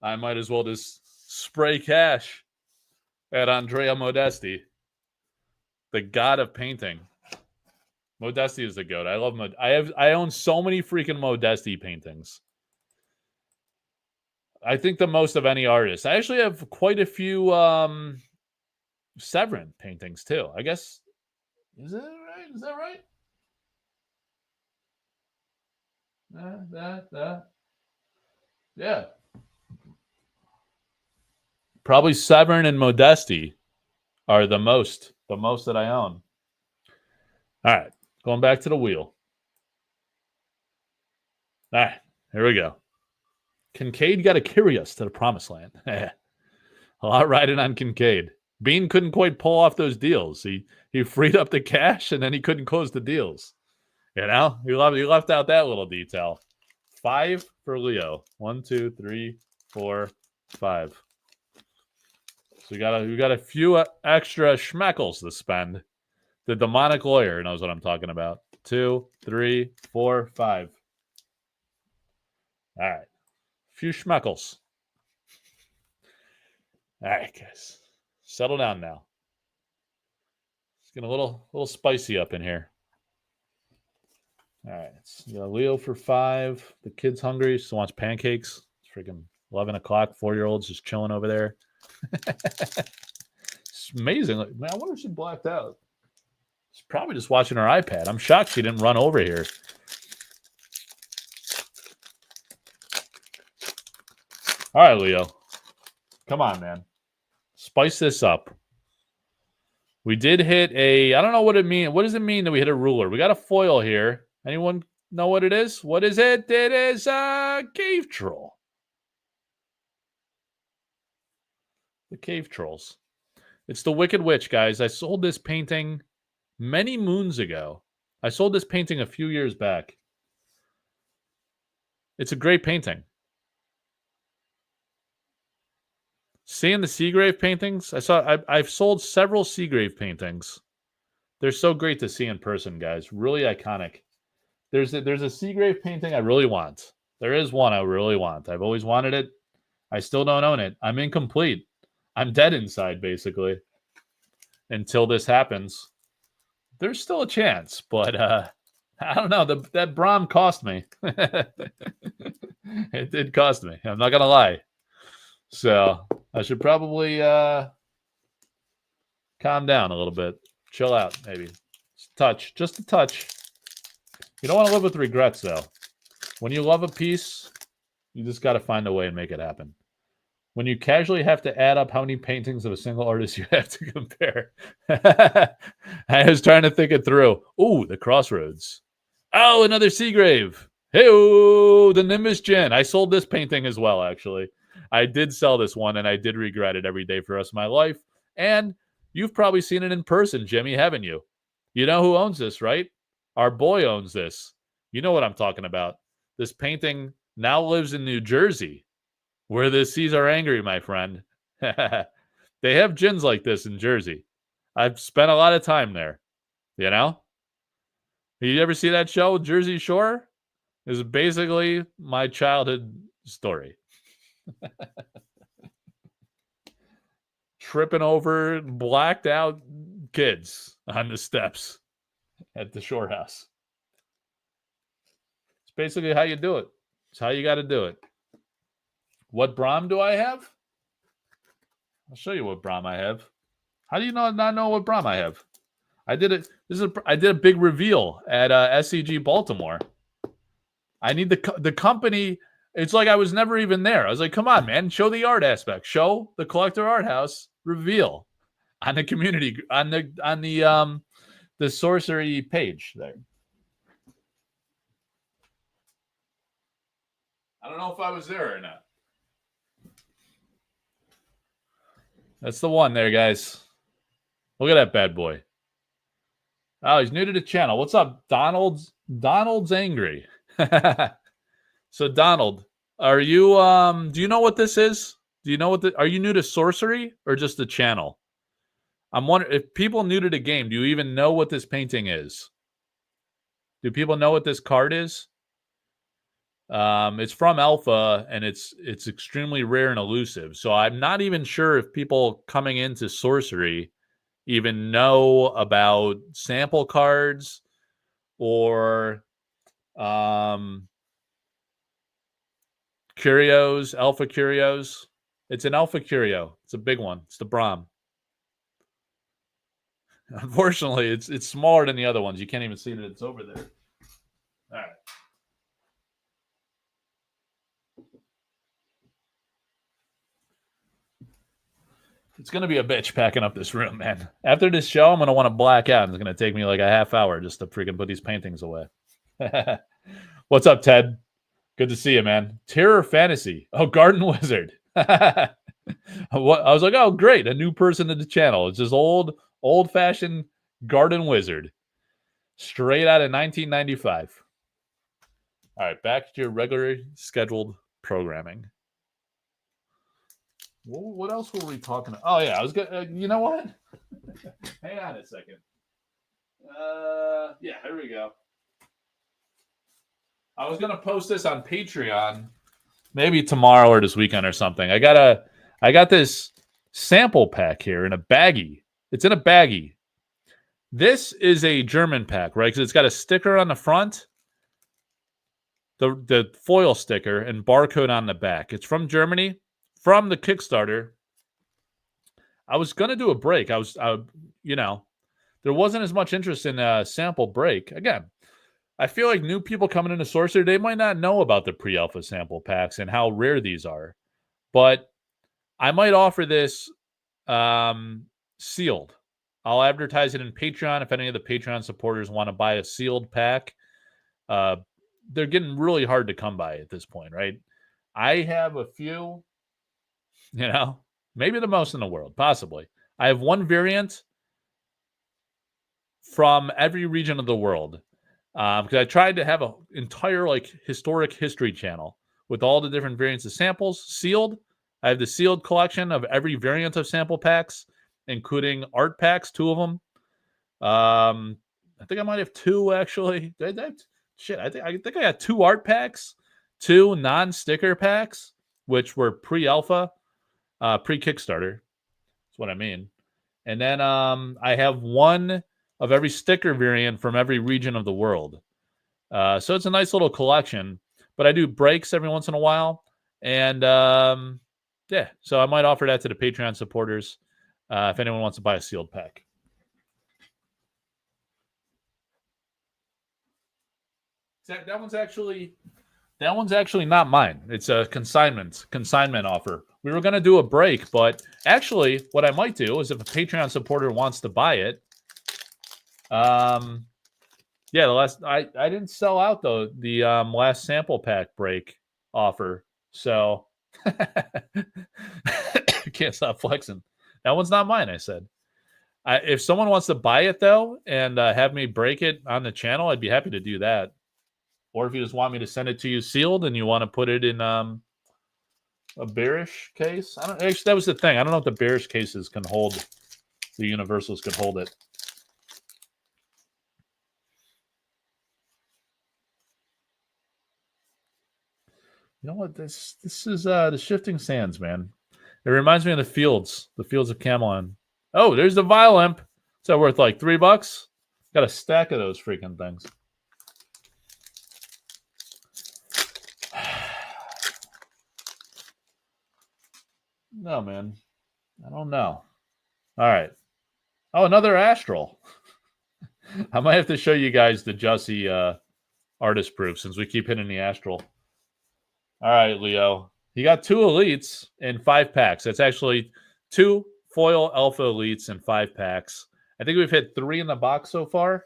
S1: I might as well just spray cash at Andrea Modesti, the god of painting. Modesti is the goat. I love I own so many freaking Modesti paintings. I think the most of any artist. I actually have quite a few Severin paintings too. I guess is that right? Is that right? Yeah. Probably Severin and Modesti are the most that I own. All right, going back to the wheel. All right, here we go. Kincaid got to carry us to the promised land. A lot riding on Kincaid. Bean couldn't quite pull off those deals. He freed up the cash and then he couldn't close the deals. You know, he left out that little detail. 5 for Leo. 1, 2, 3, 4, 5. So we got a few extra schmeckles to spend. The demonic lawyer knows what I'm talking about. 2, 3, 4, 5. All right. A few schmeckles. All right, guys. Settle down now. It's getting a little spicy up in here. All right. Leo for 5. The kid's hungry. Still wants pancakes. It's freaking 11 o'clock. 4-year-old's just chilling over there. It's amazing. Man, I wonder if she blacked out. She's probably just watching her iPad. I'm shocked she didn't run over here. All right, Leo. Come on, man. Spice this up. We did hit I don't know what it means. What does it mean that we hit a ruler? We got a foil here. Anyone know what it is? What is it? It is a cave troll. The cave trolls. It's the Wicked Witch, guys. I sold this painting many moons ago. I sold this painting a few years back. It's a great painting. Seeing the Seagrave paintings, I've sold several Seagrave paintings. They're so great to see in person, guys. Really iconic. There's a Seagrave painting I really want. There is one I really want. I've always wanted it. I still don't own it. I'm incomplete. I'm dead inside, basically. Until this happens. There's still a chance, but I don't know. That Brahm cost me. It did cost me. I'm not going to lie. So I should probably calm down a little bit. Chill out, maybe. Just a touch. You don't want to live with regrets, though. When you love a piece, you just got to find a way and make it happen. When you casually have to add up how many paintings of a single artist you have to compare. I was trying to think it through. Ooh, the Crossroads. Oh, another Seagrave. Hey-oh, the Nimbus Gin. I sold this painting as well, actually. I did sell this one, and I did regret it every day for the rest of my life. And You've probably seen it in person, Jimmy, haven't you? You know who owns this, right? Our boy owns this. You know what I'm talking about. This painting now lives in New Jersey, where the seas are angry, my friend. They have gins like this in Jersey. I've spent a lot of time there, you know? You ever see that show, Jersey Shore? Is basically my childhood story. Tripping over blacked out kids on the steps at the shore house. It's basically how you do it. It's how you got to do it. What Brahm do I have? I'll show you what Brahm I have. How do you not know what Brahm I have? I did it. I did a big reveal at SCG Baltimore. I need the company. It's like I was never even there. I was like, come on, man, show the art aspect. Show the Collector Art House reveal on the community on the sorcery page there. I don't know if I was there or not. That's the one there, guys. Look at that bad boy. Oh, he's new to the channel. What's up, Donald's angry. So Donald, are you do you know what this is? Do you know what are you new to sorcery or just the channel? I'm wondering if people new to the game, do you even know what this painting is? Do people know what this card is? It's from Alpha and it's extremely rare and elusive. So I'm not even sure if people coming into sorcery even know about sample cards or curios, alpha curios. It's an alpha curio. It's a big one. It's the Brahm. Unfortunately, it's smaller than the other ones. You can't even see that it's over there. All right. It's going to be a bitch packing up this room, man. After this show, I'm going to want to black out. It's going to take me like a half hour just to freaking put these paintings away. What's up, Ted? Good to see you, man. Terror Fantasy. Oh, Garden Wizard. I was like, oh, great. A new person to the channel. It's just old-fashioned Garden Wizard. Straight out of 1995. All right, back to your regular scheduled programming. What else were we talking about? Oh, yeah, I was good. You know what? Hang on a second. Yeah, here we go. I was gonna post this on Patreon, maybe tomorrow or this weekend or something. I got this sample pack here in a baggie. It's in a baggie. This is a German pack, right? Because it's got a sticker on the front, the foil sticker, and barcode on the back. It's from Germany, from the Kickstarter. I was gonna do a break. there wasn't as much interest in a sample break. Again, I feel like new people coming into Sorcery, they might not know about the pre-alpha sample packs and how rare these are. But I might offer this sealed. I'll advertise it in Patreon if any of the Patreon supporters want to buy a sealed pack. They're getting really hard to come by at this point, right? I have a few, maybe the most in the world, possibly. I have one variant from every region of the world. Because I tried to have an entire historic history channel with all the different variants of samples sealed. I have the sealed collection of every variant of sample packs, including art packs, 2 of them. I think I might have 2 actually. I think I got 2 art packs, 2 non-sticker packs, which were pre-alpha, pre-Kickstarter. That's what I mean. And then I have 1 of every sticker variant from every region of the world. So it's a nice little collection, but I do breaks every once in a while. And yeah, so I might offer that to the Patreon supporters if anyone wants to buy a sealed pack. That one's actually not mine. It's a consignment offer. We were going to do a break, but actually what I might do is if a Patreon supporter wants to buy it, yeah, I didn't sell out though the last sample pack break offer, so can't stop flexing. That one's not mine, I said. If someone wants to buy it though and have me break it on the channel, I'd be happy to do that. Or if you just want me to send it to you sealed and you want to put it in a bearish case, I don't. Actually, that was the thing. I don't know if the bearish cases can hold. The universals could hold it. You know what? This is the Shifting Sands, man. It reminds me of the fields of Camelon. Oh, there's the Violimp. Is that worth like $3? Got a stack of those freaking things. No, man. I don't know. All right. Oh, another Astral. I might have to show you guys the Jussie artist proof since we keep hitting the Astral. All right, Leo. You got 2 elites in 5 packs. That's actually 2 foil alpha elites in 5 packs. I think we've hit 3 in the box so far.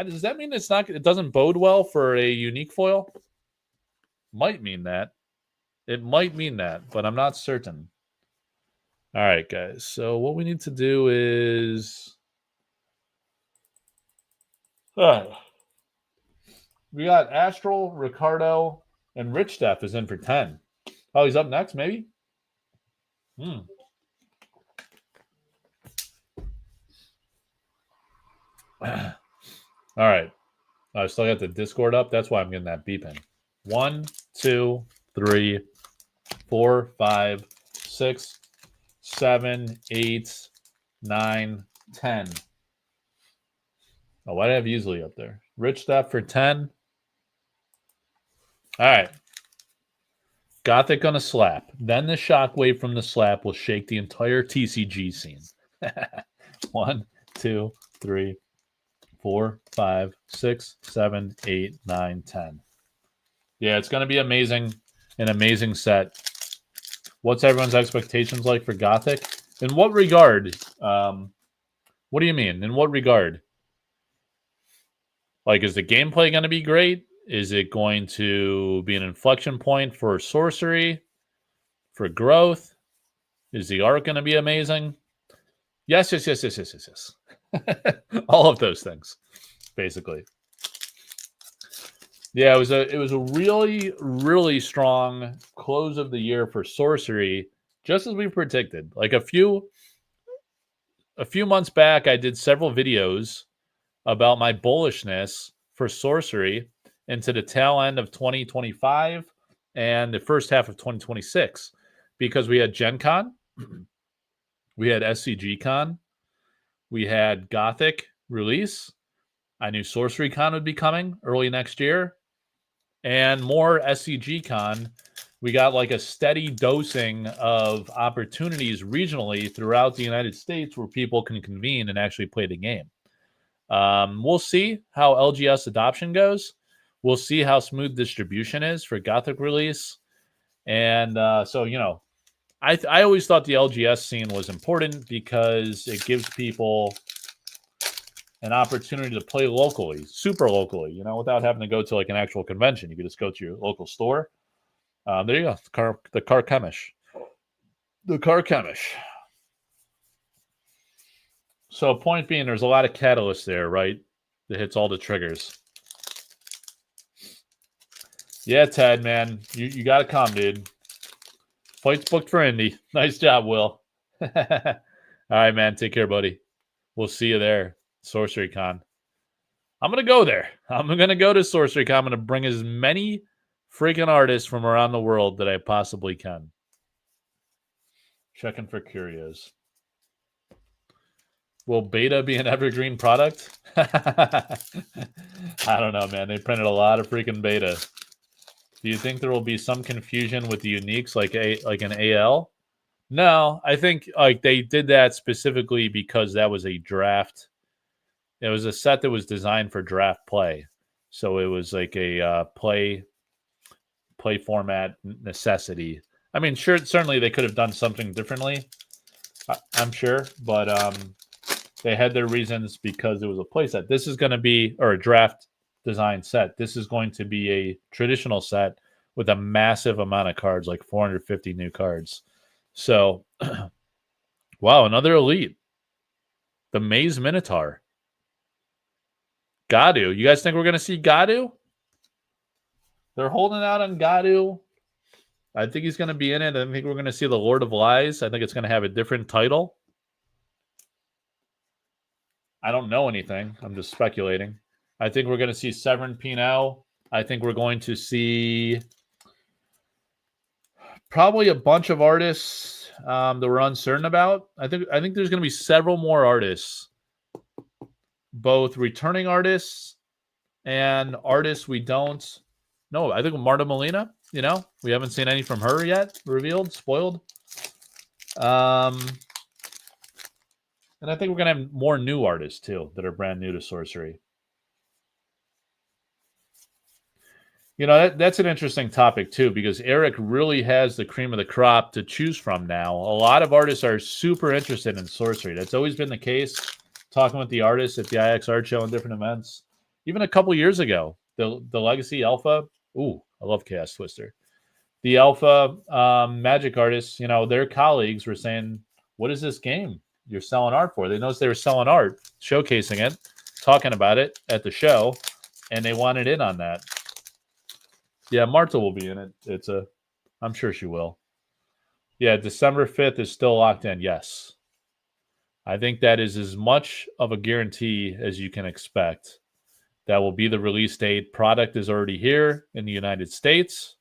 S1: Does that mean it doesn't bode well for a unique foil? Might mean that. It might mean that, but I'm not certain. All right, guys. So what we need to do is we got Astral, Ricardo, and Rich Steph is in for 10. Oh, he's up next, maybe? All right. I still got the Discord up. That's why I'm getting that beeping. 1, 2, 3, 4, 5, 6, 7, 8, 9, 10. Oh, why do I have Usually up there? Rich Steph for 10. All right. Gothic gonna slap. Then the shockwave from the slap will shake the entire TCG scene. 1, 2, 3, 4, 5, 6, 7, 8, 9, 10. Yeah, it's gonna be amazing. An amazing set. What's everyone's expectations like for Gothic? In what regard? What do you mean? In what regard? Like, is the gameplay going to be great? Is it going to be an inflection point for sorcery, for growth? Is the art going to be amazing? Yes. All of those things, basically. Yeah, it was a really, really strong close of the year for sorcery, just as we predicted. Like a few months back, I did several videos about my bullishness for sorcery into the tail end of 2025 and the first half of 2026, because we had Gen Con, we had SCG Con, we had Gothic release. I knew Sorcery Con would be coming early next year, and more SCG Con. We got like a steady dosing of opportunities regionally throughout the United States where people can convene and actually play the game. We'll see how LGS adoption goes. We'll see how smooth distribution is for Gothic release. And so, you know, I always thought the LGS scene was important because it gives people an opportunity to play locally, super locally, you know, without having to go to like an actual convention. You could just go to your local store. There you go, the car chemish. The car chemish. So point being, there's a lot of catalysts there, right? That hits all the triggers. Yeah, Ted, man. You got to come, dude. Flight's booked for Indy. Nice job, Will. All right, man. Take care, buddy. We'll see you there. Sorcery Con. I'm going to go there. I'm going to go to Sorcery Con. I'm going to bring as many freaking artists from around the world that I possibly can. Checking for curios. Will beta be an evergreen product? I don't know, man. They printed a lot of freaking beta. Do you think there will be some confusion with the uniques like an AL? No, I think like they did that specifically because that was a draft. It was a set that was designed for draft play. So it was like a play format necessity. I mean, sure, certainly they could have done something differently, I'm sure, but they had their reasons because it was a play set. This is going to be, or a draft design set. This is going to be a traditional set with a massive amount of cards, like 450 new cards. So, wow, another elite. The Maze Minotaur. Gadu. You guys think we're going to see Gadu? They're holding out on Gadu. I think he's going to be in it. I think we're going to see the Lord of Lies. I think it's going to have a different title. I don't know anything. I'm just speculating. I think we're going to see Severin Pinot. I think we're going to see probably a bunch of artists that we're uncertain about. I think there's going to be several more artists, both returning artists and artists we don't know. I think Marta Molina, we haven't seen any from her yet, revealed, spoiled. And I think we're going to have more new artists, too, that are brand new to Sorcery. That's an interesting topic, too, because Eric really has the cream of the crop to choose from now. A lot of artists are super interested in Sorcery. That's always been the case, talking with the artists at the IX Art Show and different events. Even a couple years ago, the Legacy Alpha, I love Chaos Twister. The Alpha Magic artists, their colleagues were saying, what is this game you're selling art for? They noticed they were selling art, showcasing it, talking about it at the show, and they wanted in on that. Yeah, Marta will be in it. I'm sure she will. Yeah, December 5th is still locked in. Yes. I think that is as much of a guarantee as you can expect. That will be the release date. Product is already here in the United States.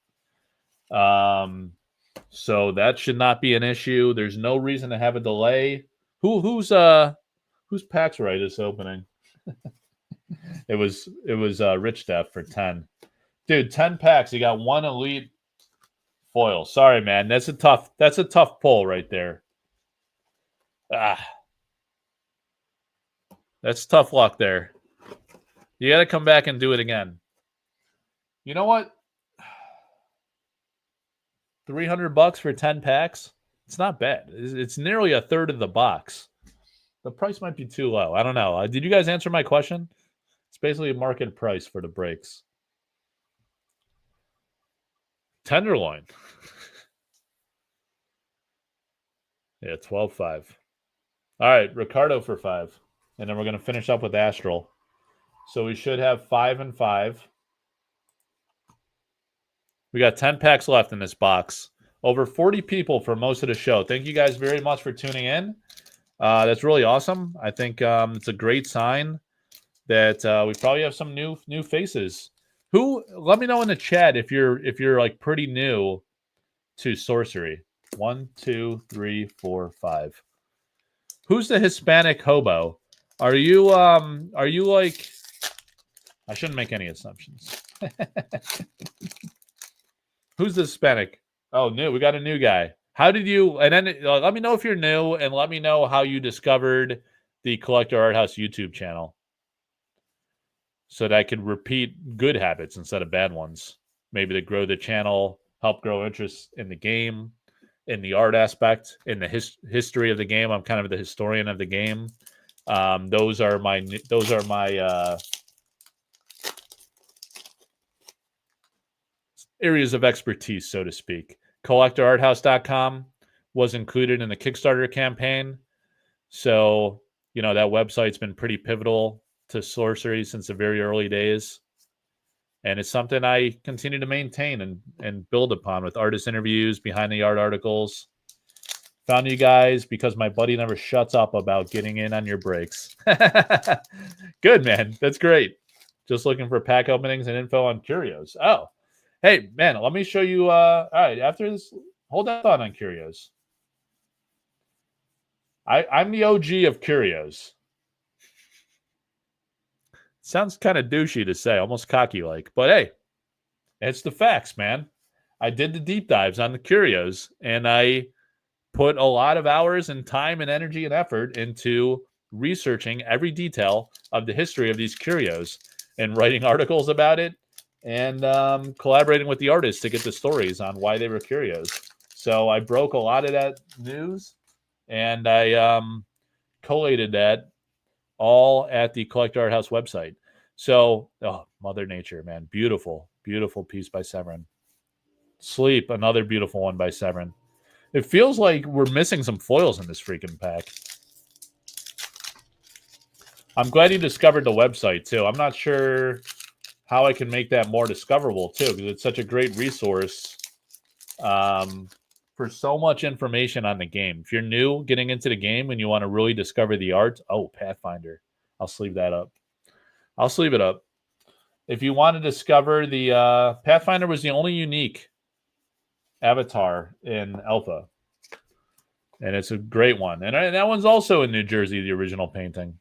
S1: So that should not be an issue. There's no reason to have a delay. Whose PAX right is opening? It was Rich Def for 10. Dude, 10 packs. You got one elite foil. Sorry, man. That's a tough pull right there. That's tough luck there. You got to come back and do it again. You know what? $300 for 10 packs? It's not bad. It's nearly a third of the box. The price might be too low. I don't know. Did you guys answer my question? It's basically a market price for the breaks. Tenderloin. Yeah, 12.5. All right, Ricardo for 5. And then we're going to finish up with Astral. So we should have 5 and 5. We got 10 packs left in this box. Over 40 people for most of the show. Thank you guys very much for tuning in. That's really awesome. I think it's a great sign that we probably have some new faces. Let me know in the chat if you're like pretty new to Sorcery. 1, 2, 3, 4, 5. Who's the Hispanic hobo? Are you like? I shouldn't make any assumptions. Who's the Hispanic? Oh, new. We got a new guy. How did you? And then let me know if you're new, and let me know how you discovered the Collector Art House YouTube channel, so that I could repeat good habits instead of bad ones. Maybe to grow the channel, help grow interest in the game, in the art aspect, in the history of the game. I'm kind of the historian of the game. Those are my areas of expertise, so to speak. CollectorArthouse.com was included in the Kickstarter campaign. So, that website's been pretty pivotal to Sorcery since the very early days. And it's something I continue to maintain and build upon with artist interviews, behind the art articles. Found you guys because my buddy never shuts up about getting in on your breaks. Good, man. That's great. Just looking for pack openings and info on Curios. Oh, hey, man, let me show you. All right, after this, hold that thought on Curios. I'm the OG of Curios. Sounds kind of douchey to say, almost cocky-like. But hey, it's the facts, man. I did the deep dives on the Curios, and I put a lot of hours and time and energy and effort into researching every detail of the history of these Curios and writing articles about it and collaborating with the artists to get the stories on why they were Curios. So I broke a lot of that news, and I collated that all at the Collector Art House website. So, Mother Nature, man. Beautiful, beautiful piece by Severin. Sleep, another beautiful one by Severin. It feels like we're missing some foils in this freaking pack. I'm glad you discovered the website too. I'm not sure how I can make that more discoverable too, because it's such a great resource for so much information on the game. If you're new getting into the game and you want to really discover the art, Pathfinder. I'll sleeve that up. I'll sleeve it up. If you want to discover the Pathfinder was the only unique avatar in Alpha. And it's a great one. And that one's also in New Jersey, the original painting.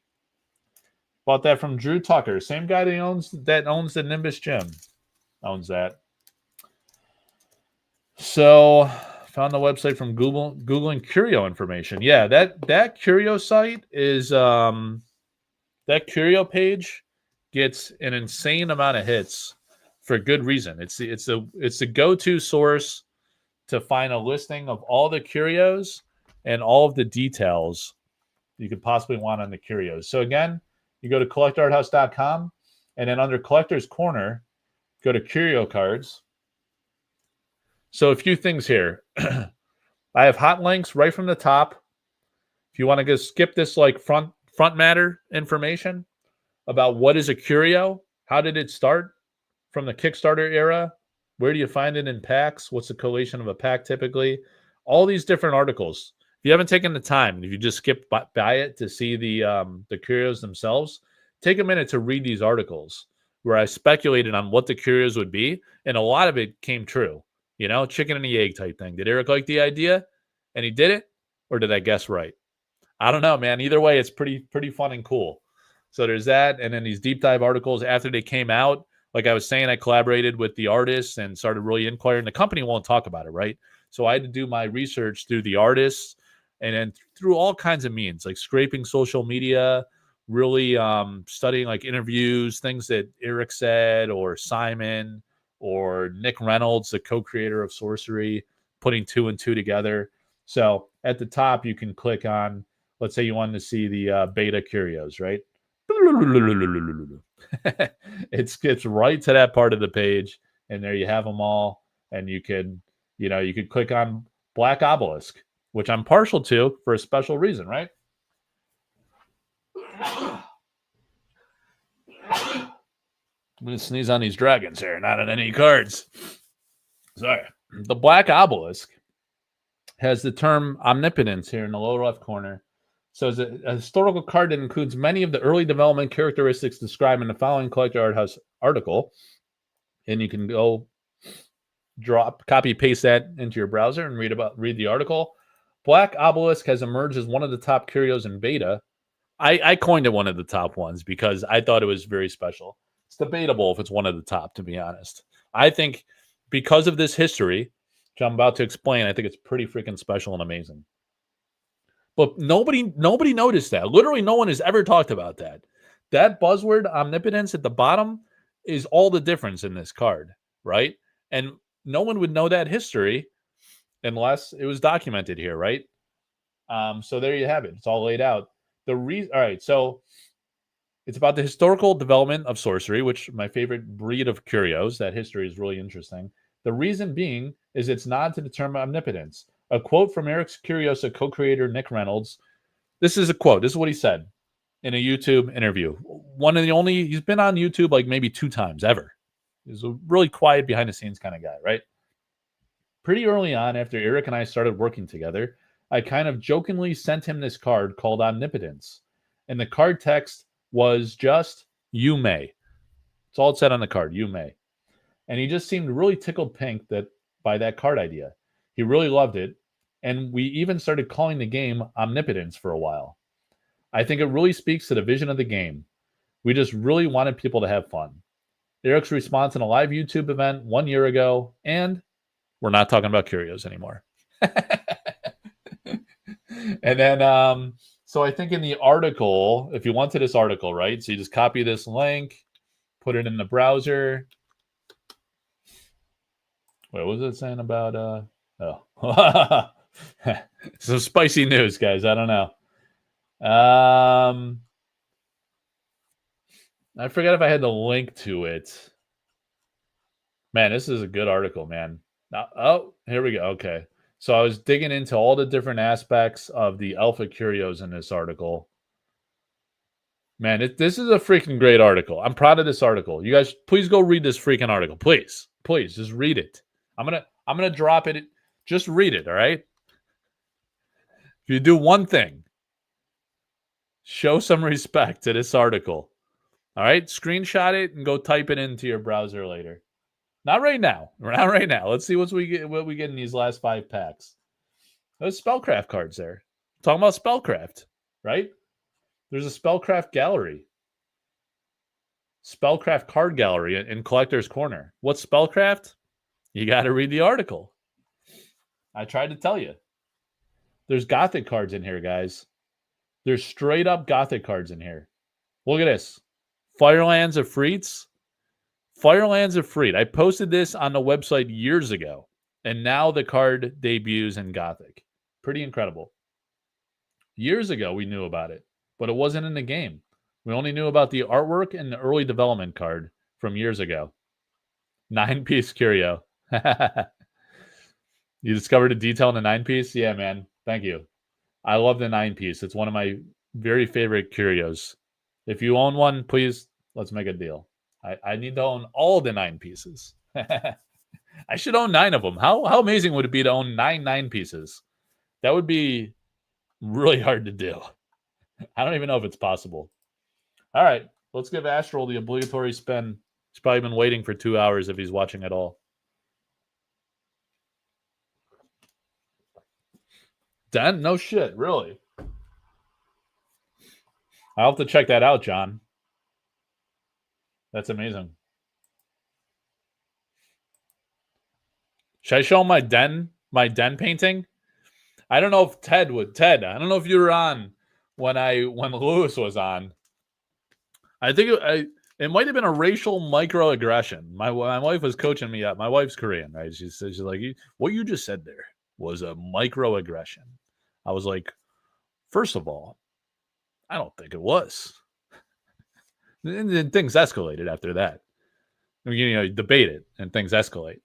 S1: Bought that from Drew Tucker. Same guy that owns the Nimbus Gym. Owns that. So found the website from Googling Curio information. Yeah, that Curio site is that Curio page gets an insane amount of hits for good reason. It's the go-to source to find a listing of all the curios and all of the details you could possibly want on the curios. So again, you go to collectarthouse.com, and then under Collector's Corner, go to Curio Cards. So a few things here. I have hot links right from the top. If you want to go skip this like front matter information about what is a curio, how did it start from the Kickstarter era, where do you find it in packs, what's the collation of a pack typically, all these different articles. If you haven't taken the time, if you just skip by it to see the curios themselves, take a minute to read these articles where I speculated on what the curios would be, and a lot of it came true. You know, chicken and the egg type thing. Did Eric like the idea and he did it, or did I guess right? I don't know, man. Either way, it's pretty fun and cool. So there's that, and then these deep dive articles after they came out. Like I was saying, I collaborated with the artists and started really inquiring. The company won't talk about it, right? So I had to do my research through the artists and then through all kinds of means, like scraping social media, really studying like interviews, things that Eric said or Simon or Nick Reynolds, the co-creator of Sorcery, putting 2 and 2 together. So at the top, you can click on, let's say you wanted to see the beta curios, right? It skips right to that part of the page, and there you have them all. And you could click on Black Obelisk, which I'm partial to for a special reason, right? I'm going to sneeze on these dragons here, not on any cards. Sorry. The Black Obelisk has the term omnipotence here in the lower left corner. So it's a historical card that includes many of the early development characteristics described in the following Collector Art House article. And you can go copy, paste that into your browser and read the article. Black Obelisk has emerged as one of the top curios in beta. I coined it one of the top ones because I thought it was very special. It's debatable if it's one of the top, to be honest. I think because of this history, which I'm about to explain, I think it's pretty freaking special and amazing. But nobody noticed that. Literally, no one has ever talked about that. That buzzword omnipotence at the bottom is all the difference in this card, right? And no one would know that history unless it was documented here, right? So there you have it. It's all laid out. All right, so it's about the historical development of sorcery, which my favorite breed of curios. That history is really interesting. The reason being is it's nod to the term omnipotence. A quote from Eric's Curiosa co-creator Nick Reynolds. This is a quote. This is what he said in a YouTube interview. He's been on YouTube like maybe 2 times ever. He's a really quiet, behind-the-scenes kind of guy, right? Pretty early on, after Eric and I started working together, I kind of jokingly sent him this card called Omnipotence. And the card text was just, you may. It's all it said on the card, you may. And he just seemed really tickled pink by that card idea. He really loved it. And we even started calling the game Omnipotence for a while. I think it really speaks to the vision of the game. We just really wanted people to have fun. Eric's response in a live YouTube event 1 year ago, and we're not talking about curios anymore. And then, so I think in the article, if you went to this article, right? So you just copy this link, put it in the browser. What was it saying about, some spicy news, guys. I don't know. I forgot if I had the link to it. Man, this is a good article, man. Here we go. Okay. So I was digging into all the different aspects of the alpha curios in this article. Man, this is a freaking great article. I'm proud of this article. You guys, please go read this freaking article. Please, just read it. I'm gonna drop it. Just read it, all right? If you do one thing, show some respect to this article. All right? Screenshot it and go type it into your browser later. Not right now. Not right now. Let's see what we get in these last 5 packs. Those spellcraft cards there. Talking about spellcraft, right? There's a spellcraft gallery. Spellcraft card gallery in Collector's Corner. What's spellcraft? You got to read the article. I tried to tell you. There's Gothic cards in here, guys. There's straight up Gothic cards in here. Look at this. Firelands of Freets. Firelands of Freet. I posted this on the website years ago, and now the card debuts in Gothic. Pretty incredible. Years ago, we knew about it, but it wasn't in the game. We only knew about the artwork and the early development card from years ago. 9-piece curio. You discovered a detail in the 9-piece? Yeah, man. Thank you. I love the 9-piece. It's one of my very favorite curios. If you own one, please, let's make a deal. I need to own all the 9 pieces. I should own 9 of them. How amazing would it be to own 9 pieces? That would be really hard to do. I don't even know if it's possible. All right, let's give Astral the obligatory spin. He's probably been waiting for 2 hours if he's watching at all. Dan? No shit, really? I'll have to check that out, John. That's amazing. Should I show my den painting? I don't know if Ted would. Ted, I don't know if you were on when Lewis was on. I think it might have been a racial microaggression. My wife was coaching me up. My wife's Korean, right? She's like, what you just said there was a microaggression. I was like, first of all, I don't think it was. And then things escalated after that. You debate it and things escalate.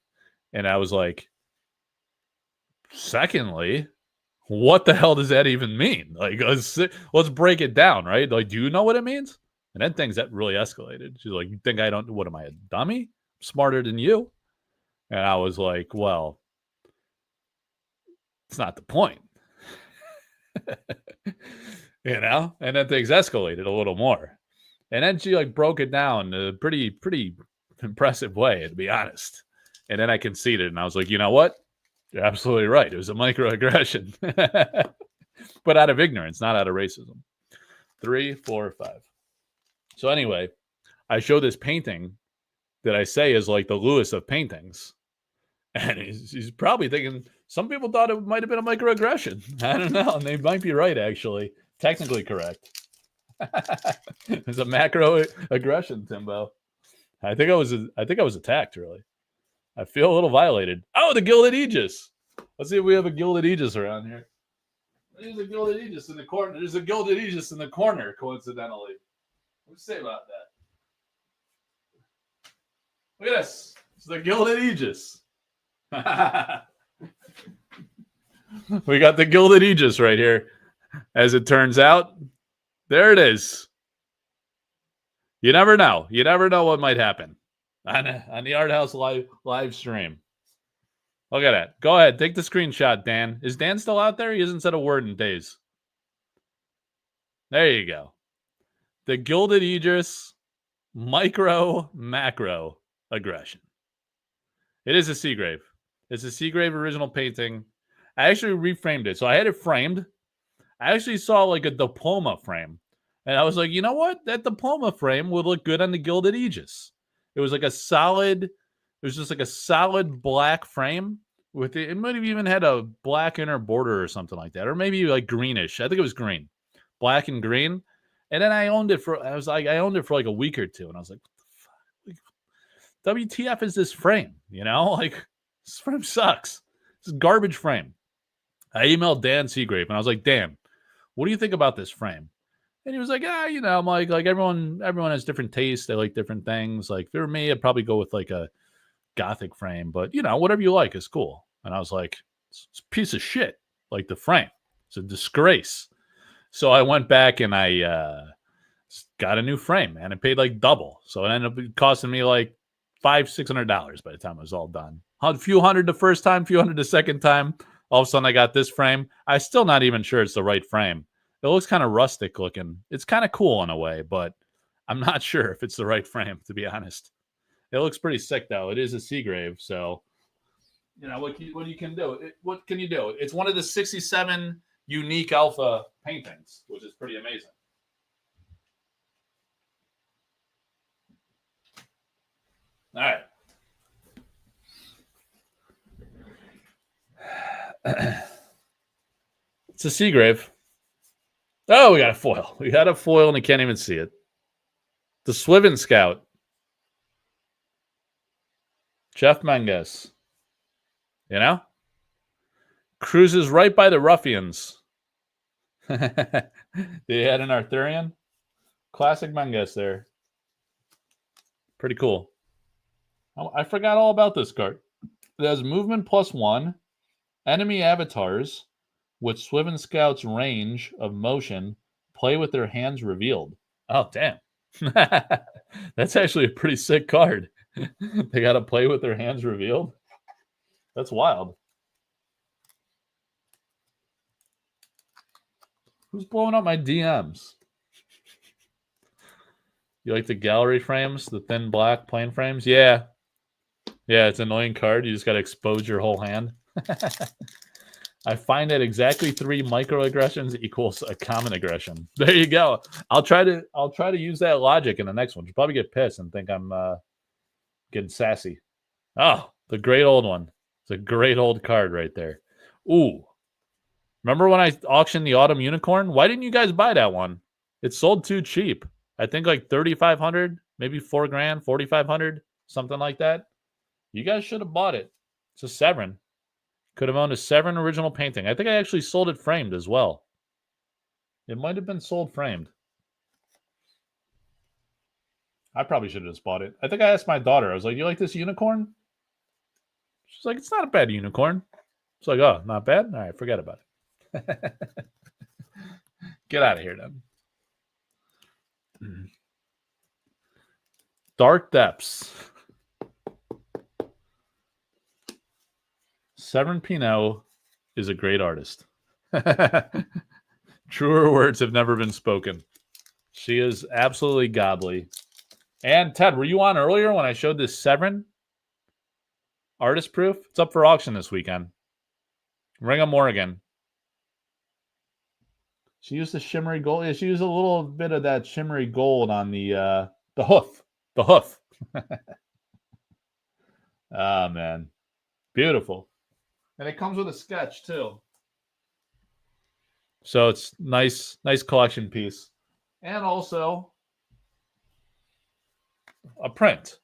S1: And I was like, secondly, what the hell does that even mean? Like, let's break it down, right? Like, do you know what it means? And then things that really escalated. She's like, you think I don't, what am I, a dummy? I'm smarter than you. And I was like, well, it's not the point. And then things escalated a little more. And then she broke it down in a pretty impressive way, to be honest. And then I conceded, and I was like, you know what? You're absolutely right. It was a microaggression. But out of ignorance, not out of racism. 3, 4, 5. So anyway, I show this painting that I say is like the Lewis of paintings. And he's probably thinking, some people thought it might have been a microaggression. I don't know. And they might be right, actually. Technically correct. It's a macro aggression, Timbo. I think I was attacked, really. I feel a little violated. Oh, the Gilded Aegis. Let's see if we have a Gilded Aegis around here. There's a Gilded Aegis in the corner. There's a Gilded Aegis in the corner, coincidentally. What do you say about that? Look at this. It's the Gilded Aegis. We got the Gilded Aegis right here. As it turns out, there it is. You never know. You never know what might happen on the Art House live stream. Look at that. Go ahead. Take the screenshot, Dan. Is Dan still out there? He hasn't said a word in days. There you go. The Gilded Aegis macro aggression. It is a Seagrave. It's a Seagrave original painting. I actually reframed it. So I had it framed. I actually saw a diploma frame. And I was like, you know what? That diploma frame would look good on the Gilded Aegis. It was just a solid black frame with it. It might have even had a black inner border or something like that. Or maybe greenish. I think it was green. Black and green. And then I owned it for a week or two. And I was like, what the fuck? WTF is this frame? This frame sucks. This is garbage frame. I emailed Dan Seagrave and I was like, Dan, what do you think about this frame? And he was like, I'm like everyone has different tastes. They like different things. Like, if it were me, I'd probably go with a Gothic frame, but whatever you like is cool. And I was like, it's a piece of shit. Like the frame. It's a disgrace. So I went back and I got a new frame, man. It paid like double. So it ended up costing me like $500-$600 by the time it was all done. A few hundred the first time, few hundred the second time. All of a sudden I got this frame. I'm still not even sure it's the right frame. It looks kind of rustic looking. It's kind of cool in a way, but I'm not sure if it's the right frame, to be honest. It looks pretty sick, though. It is a Seagrave, so you know what you can do. What can you do? It's one of the 67 unique alpha paintings, which is pretty amazing. All right. It's a Seagrave. Oh, we got a foil. We got a foil, and you can't even see it. The Swivin Scout. Jeff Menges. You know? Cruises right by the Ruffians. They had an Arthurian. Classic Menges there. Pretty cool. I forgot all about this card. It has movement +1, enemy avatars with Swivin Scout's range of motion play with their hands revealed. Oh, damn. That's actually a pretty sick card. They got to play with their hands revealed. That's wild. Who's blowing up my DMs? You like the gallery frames, the thin black plain frames? Yeah. Yeah, it's an annoying card. You just got to expose your whole hand. I find that exactly 3 microaggressions equals a common aggression. There you go. I'll try to use that logic in the next one. You'll probably get pissed and think I'm getting sassy. Oh, the great old one. It's a great old card right there. Ooh. Remember when I auctioned the Autumn Unicorn? Why didn't you guys buy that one? It sold too cheap. I think like $3,500, maybe $4,000, $4,500, something like that. You guys should have bought it. It's a Severin. Could have owned a Severin original painting. I think I actually sold it framed as well. It might have been sold framed. I probably should have just bought it. I think I asked my daughter. I was like, you like this unicorn? She's like, it's not a bad unicorn. It's like, oh, not bad? All right, forget about it. Get out of here, then. Dark Depths. Severin Pinot is a great artist. Truer words have never been spoken. She is absolutely godly. And Ted, were you on earlier when I showed this Severin artist proof? It's up for auction this weekend. Ring of Morgan. She used the shimmery gold. Yeah, she used a little bit of that shimmery gold on the hoof. The hoof. Ah, man. Beautiful. And it comes with a sketch, too. So it's nice collection piece. And also a print.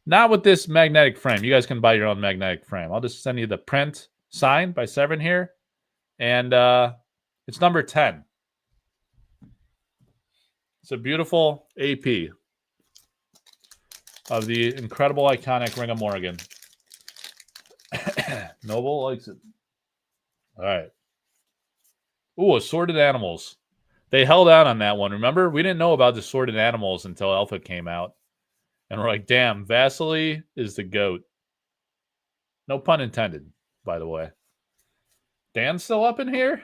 S1: Not with this magnetic frame. You guys can buy your own magnetic frame. I'll just send you the print signed by Severin here. And it's number 10. It's a beautiful AP of the incredible, iconic Ring of Morgan. Noble likes it. All right. Ooh, Assorted Animals. They held out on that one. Remember? We didn't know about the Assorted Animals until Alpha came out. And we're like, damn, Vasily is the GOAT. No pun intended, by the way. Dan's still up in here?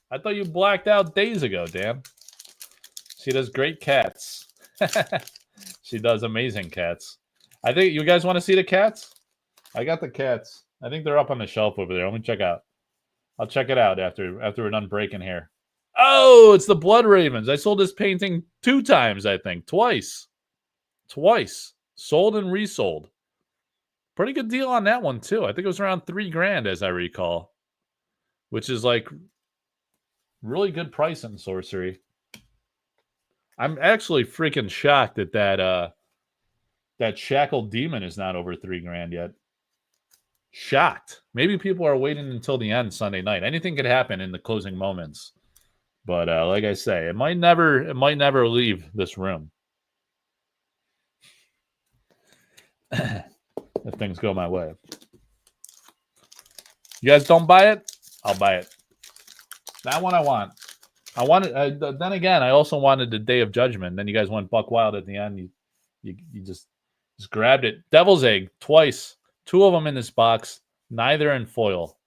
S1: I thought you blacked out days ago, Dan. She does great cats. She does amazing cats. I think you guys want to see the cats? I got the cats. I think they're up on the shelf over there. Let me check out. I'll check it out after we're done breaking here. Oh, it's the Blood Ravens. I sold this painting 2 times, I think. Twice. Sold and resold. Pretty good deal on that one, too. I think it was around $3,000, as I recall. Which is like really good price in Sorcery. I'm actually freaking shocked that Shackled Demon is not over $3,000 yet. Shocked. Maybe people are waiting until the end Sunday night. Anything could happen in the closing moments. But like I say, it might never leave this room. If things go my way. You guys don't buy it? I'll buy it. That one I want. I wanted. Then again, I also wanted the Day of Judgment. Then you guys went buck wild at the end. You just grabbed it. Devil's Egg twice. 2 of them in this box. Neither in foil.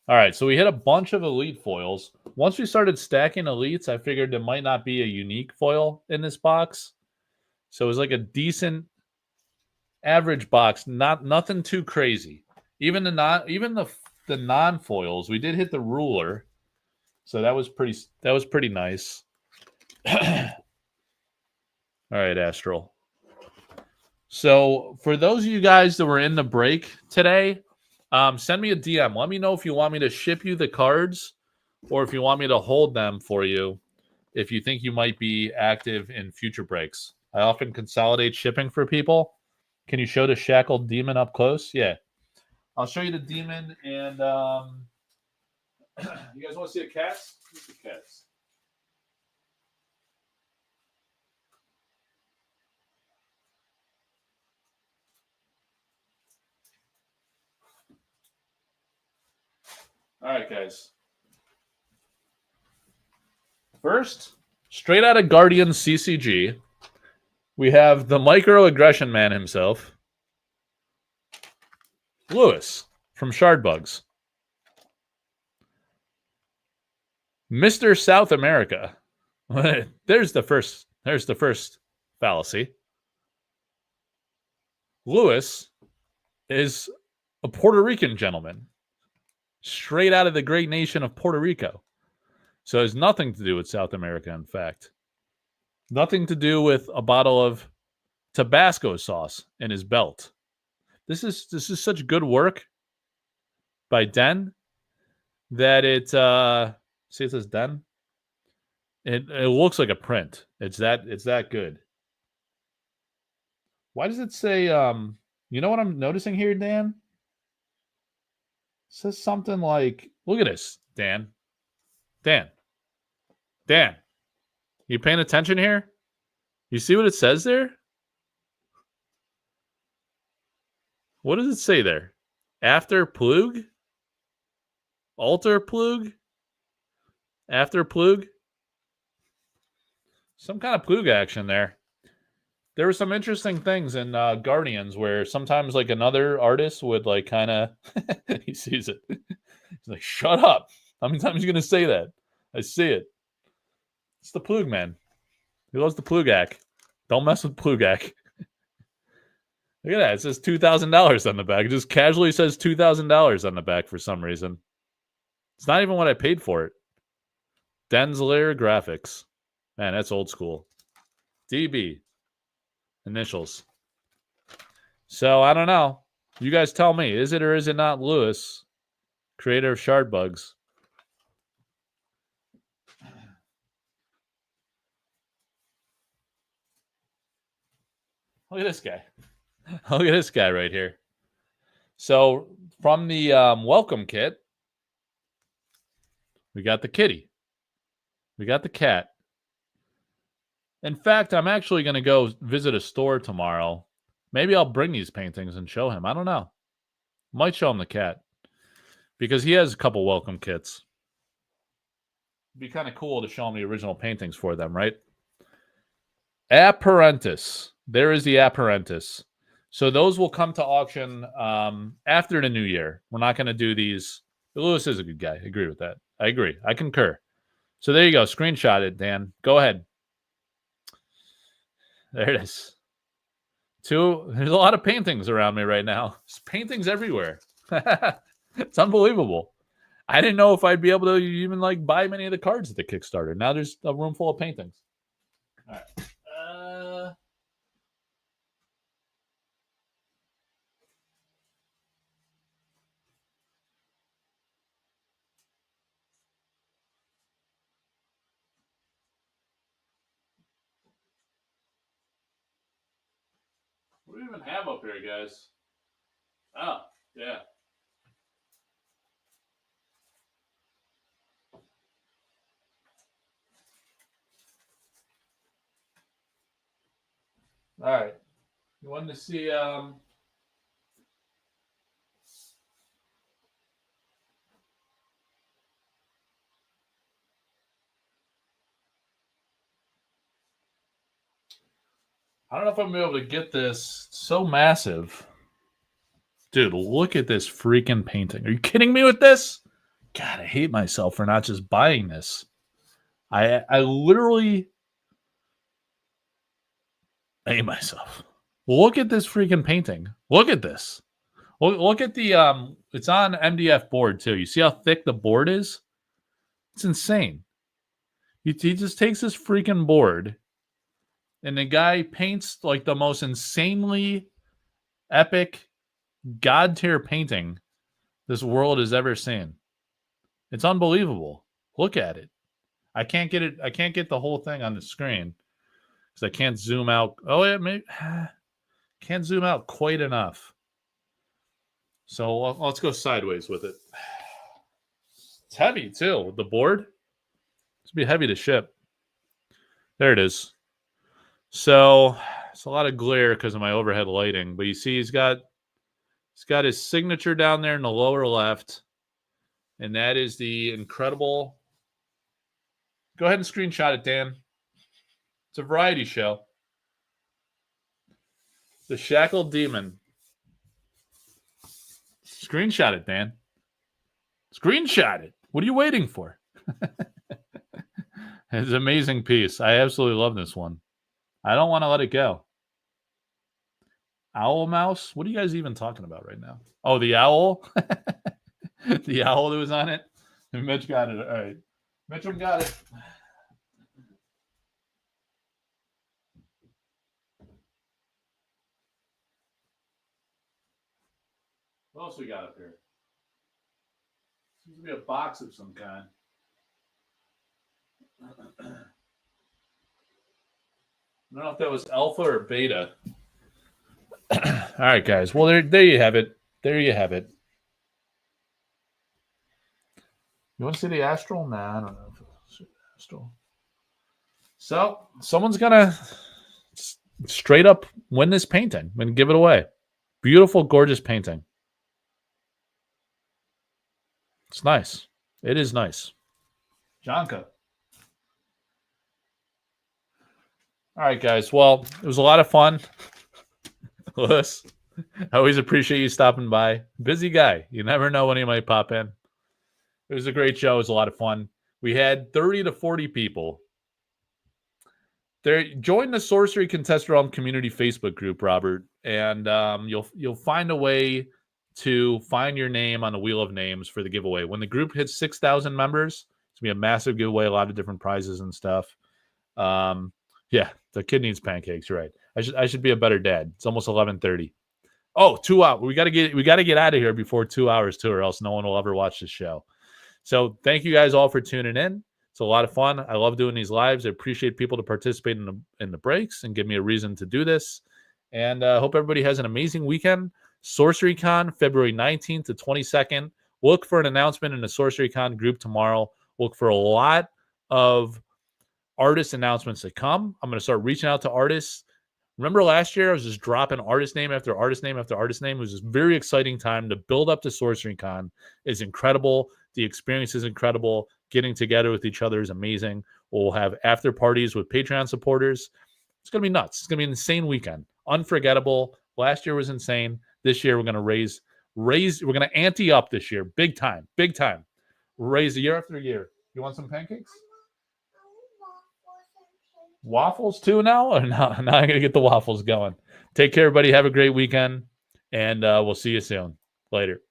S1: All right, so we hit a bunch of elite foils. Once we started stacking elites, I figured there might not be a unique foil in this box. So it was like a decent average box, nothing too crazy. Even the non-foils, we did hit the ruler. So that was pretty nice. All right, Astral. So for those of you guys that were in the break today, send me a DM. Let me know if you want me to ship you the cards or if you want me to hold them for you if you think you might be active in future breaks. I often consolidate shipping for people. Can you show the shackled demon up close? Yeah. I'll show you the demon and you guys want to see the cats? Where's the cats? All right, guys. First, straight out of Guardian CCG, we have the microaggression man himself, Lewis from Shardbugs. Mr. South America. There's the first fallacy. Lewis is a Puerto Rican gentleman, straight out of the great nation of Puerto Rico. So it has nothing to do with South America, in fact. Nothing to do with a bottle of Tabasco sauce in his belt. This is such good work by Den that it see it says Den. It looks like a print. It's that good. Why does it say you know what I'm noticing here, Dan? It says something like, look at this, Dan. You paying attention here? You see what it says there? What does it say there? After Plug? Alter Plug? After Plug? Some kind of Plug action there. There were some interesting things in Guardians where sometimes like another artist would like kind of he sees it. He's like, shut up. How many times are you going to say that? I see it. It's the Plug man. He loves the Plugak. Don't mess with Plugak. Look at that. It says $2,000 on the back. It just casually says $2,000 on the back for some reason. It's not even what I paid for it. Denzler Graphics. Man, that's old school. DB. Initials. So, I don't know. You guys tell me. Is it or is it not Lewis, creator of Shardbugs? Look at this guy. Look at this guy right here. So, from the welcome kit, we got the kitty. We got the cat. In fact, I'm actually going to go visit a store tomorrow. Maybe I'll bring these paintings and show him. I don't know. Might show him the cat. Because he has a couple welcome kits. It'd be kind of cool to show him the original paintings for them, right? Apparentus. There is the Apparentus. So those will come to auction after the new year. We're not going to do these. Lewis is a good guy. I agree with that. I agree. I concur. So there you go. Screenshot it, Dan. Go ahead. There it is. There's a lot of paintings around me right now. There's paintings everywhere. It's unbelievable. I didn't know if I'd be able to even like buy many of the cards at the Kickstarter. Now there's a room full of paintings. All right. What do we even have up here, guys? Oh, yeah. All right. You wanted to see I don't know if I'm going to be able to get this. It's so massive. Dude, look at this freaking painting. Are you kidding me with this? God, I hate myself for not just buying this. I literally hate myself. Look at this freaking painting. Look at this. Look at the it's on MDF board too. You see how thick the board is? It's insane. He just takes this freaking board and the guy paints like the most insanely epic god tier painting this world has ever seen. It's unbelievable. Look at it. I can't get it. I can't get the whole thing on the screen because I can't zoom out. Oh, yeah, maybe can't zoom out quite enough. So let's go sideways with it. It's heavy too. The board. It's be heavy to ship. There it is. So it's a lot of glare because of my overhead lighting, but you see he's got his signature down there in the lower left, and that is the incredible. Go ahead and screenshot it, Dan. It's a variety show. The Shackled Demon. Screenshot it, Dan. Screenshot it. What are you waiting for? It's an amazing piece. I absolutely love this one. I don't want to let it go. Owl mouse? What are you guys even talking about right now? Oh, the owl? The owl that was on it? Mitch got it. All right. Mitchum got it. What else we got up here? Seems to be a box of some kind. I don't know if that was alpha or beta. All right, guys. Well, there you have it. There you have it. You want to see the astral? Nah, I don't know if it's astral. So someone's gonna straight up win this painting and give it away. Beautiful, gorgeous painting. It's nice. It is nice. Jonka. All right, guys. Well, it was a lot of fun. Lewis, I always appreciate you stopping by. Busy guy. You never know when he might pop in. It was a great show. It was a lot of fun. We had 30 to 40 people. Join the Sorcery Contest Realm community Facebook group, Robert, and you'll find a way to find your name on the Wheel of Names for the giveaway. When the group hits 6,000 members, it's going to be a massive giveaway, a lot of different prizes and stuff. Yeah, the kid needs pancakes. You're right. I should be a better dad. It's almost 11:30. Oh, 2 hours. We got to get out of here before 2 hours too, or else no one will ever watch this show. So thank you guys all for tuning in. It's a lot of fun. I love doing these lives. I appreciate people to participate in the breaks and give me a reason to do this. And I hope everybody has an amazing weekend. SorceryCon, February 19th to 22nd. Look for an announcement in the SorceryCon group tomorrow. Look for a lot of artist announcements to come. I'm going to start reaching out to artists. Remember last year, I was just dropping artist name after artist name after artist name. It was just a very exciting time to build up to SorceryCon. It's incredible. The experience is incredible. Getting together with each other is amazing. We'll have after parties with Patreon supporters. It's going to be nuts. It's going to be an insane weekend. Unforgettable. Last year was insane. This year, we're going to we're going to ante up this year. Big time. Big time. Raise year after year. You want some pancakes? Waffles too now? Or no, now I'm going to get the waffles going. Take care, everybody. Have a great weekend. And we'll see you soon. Later.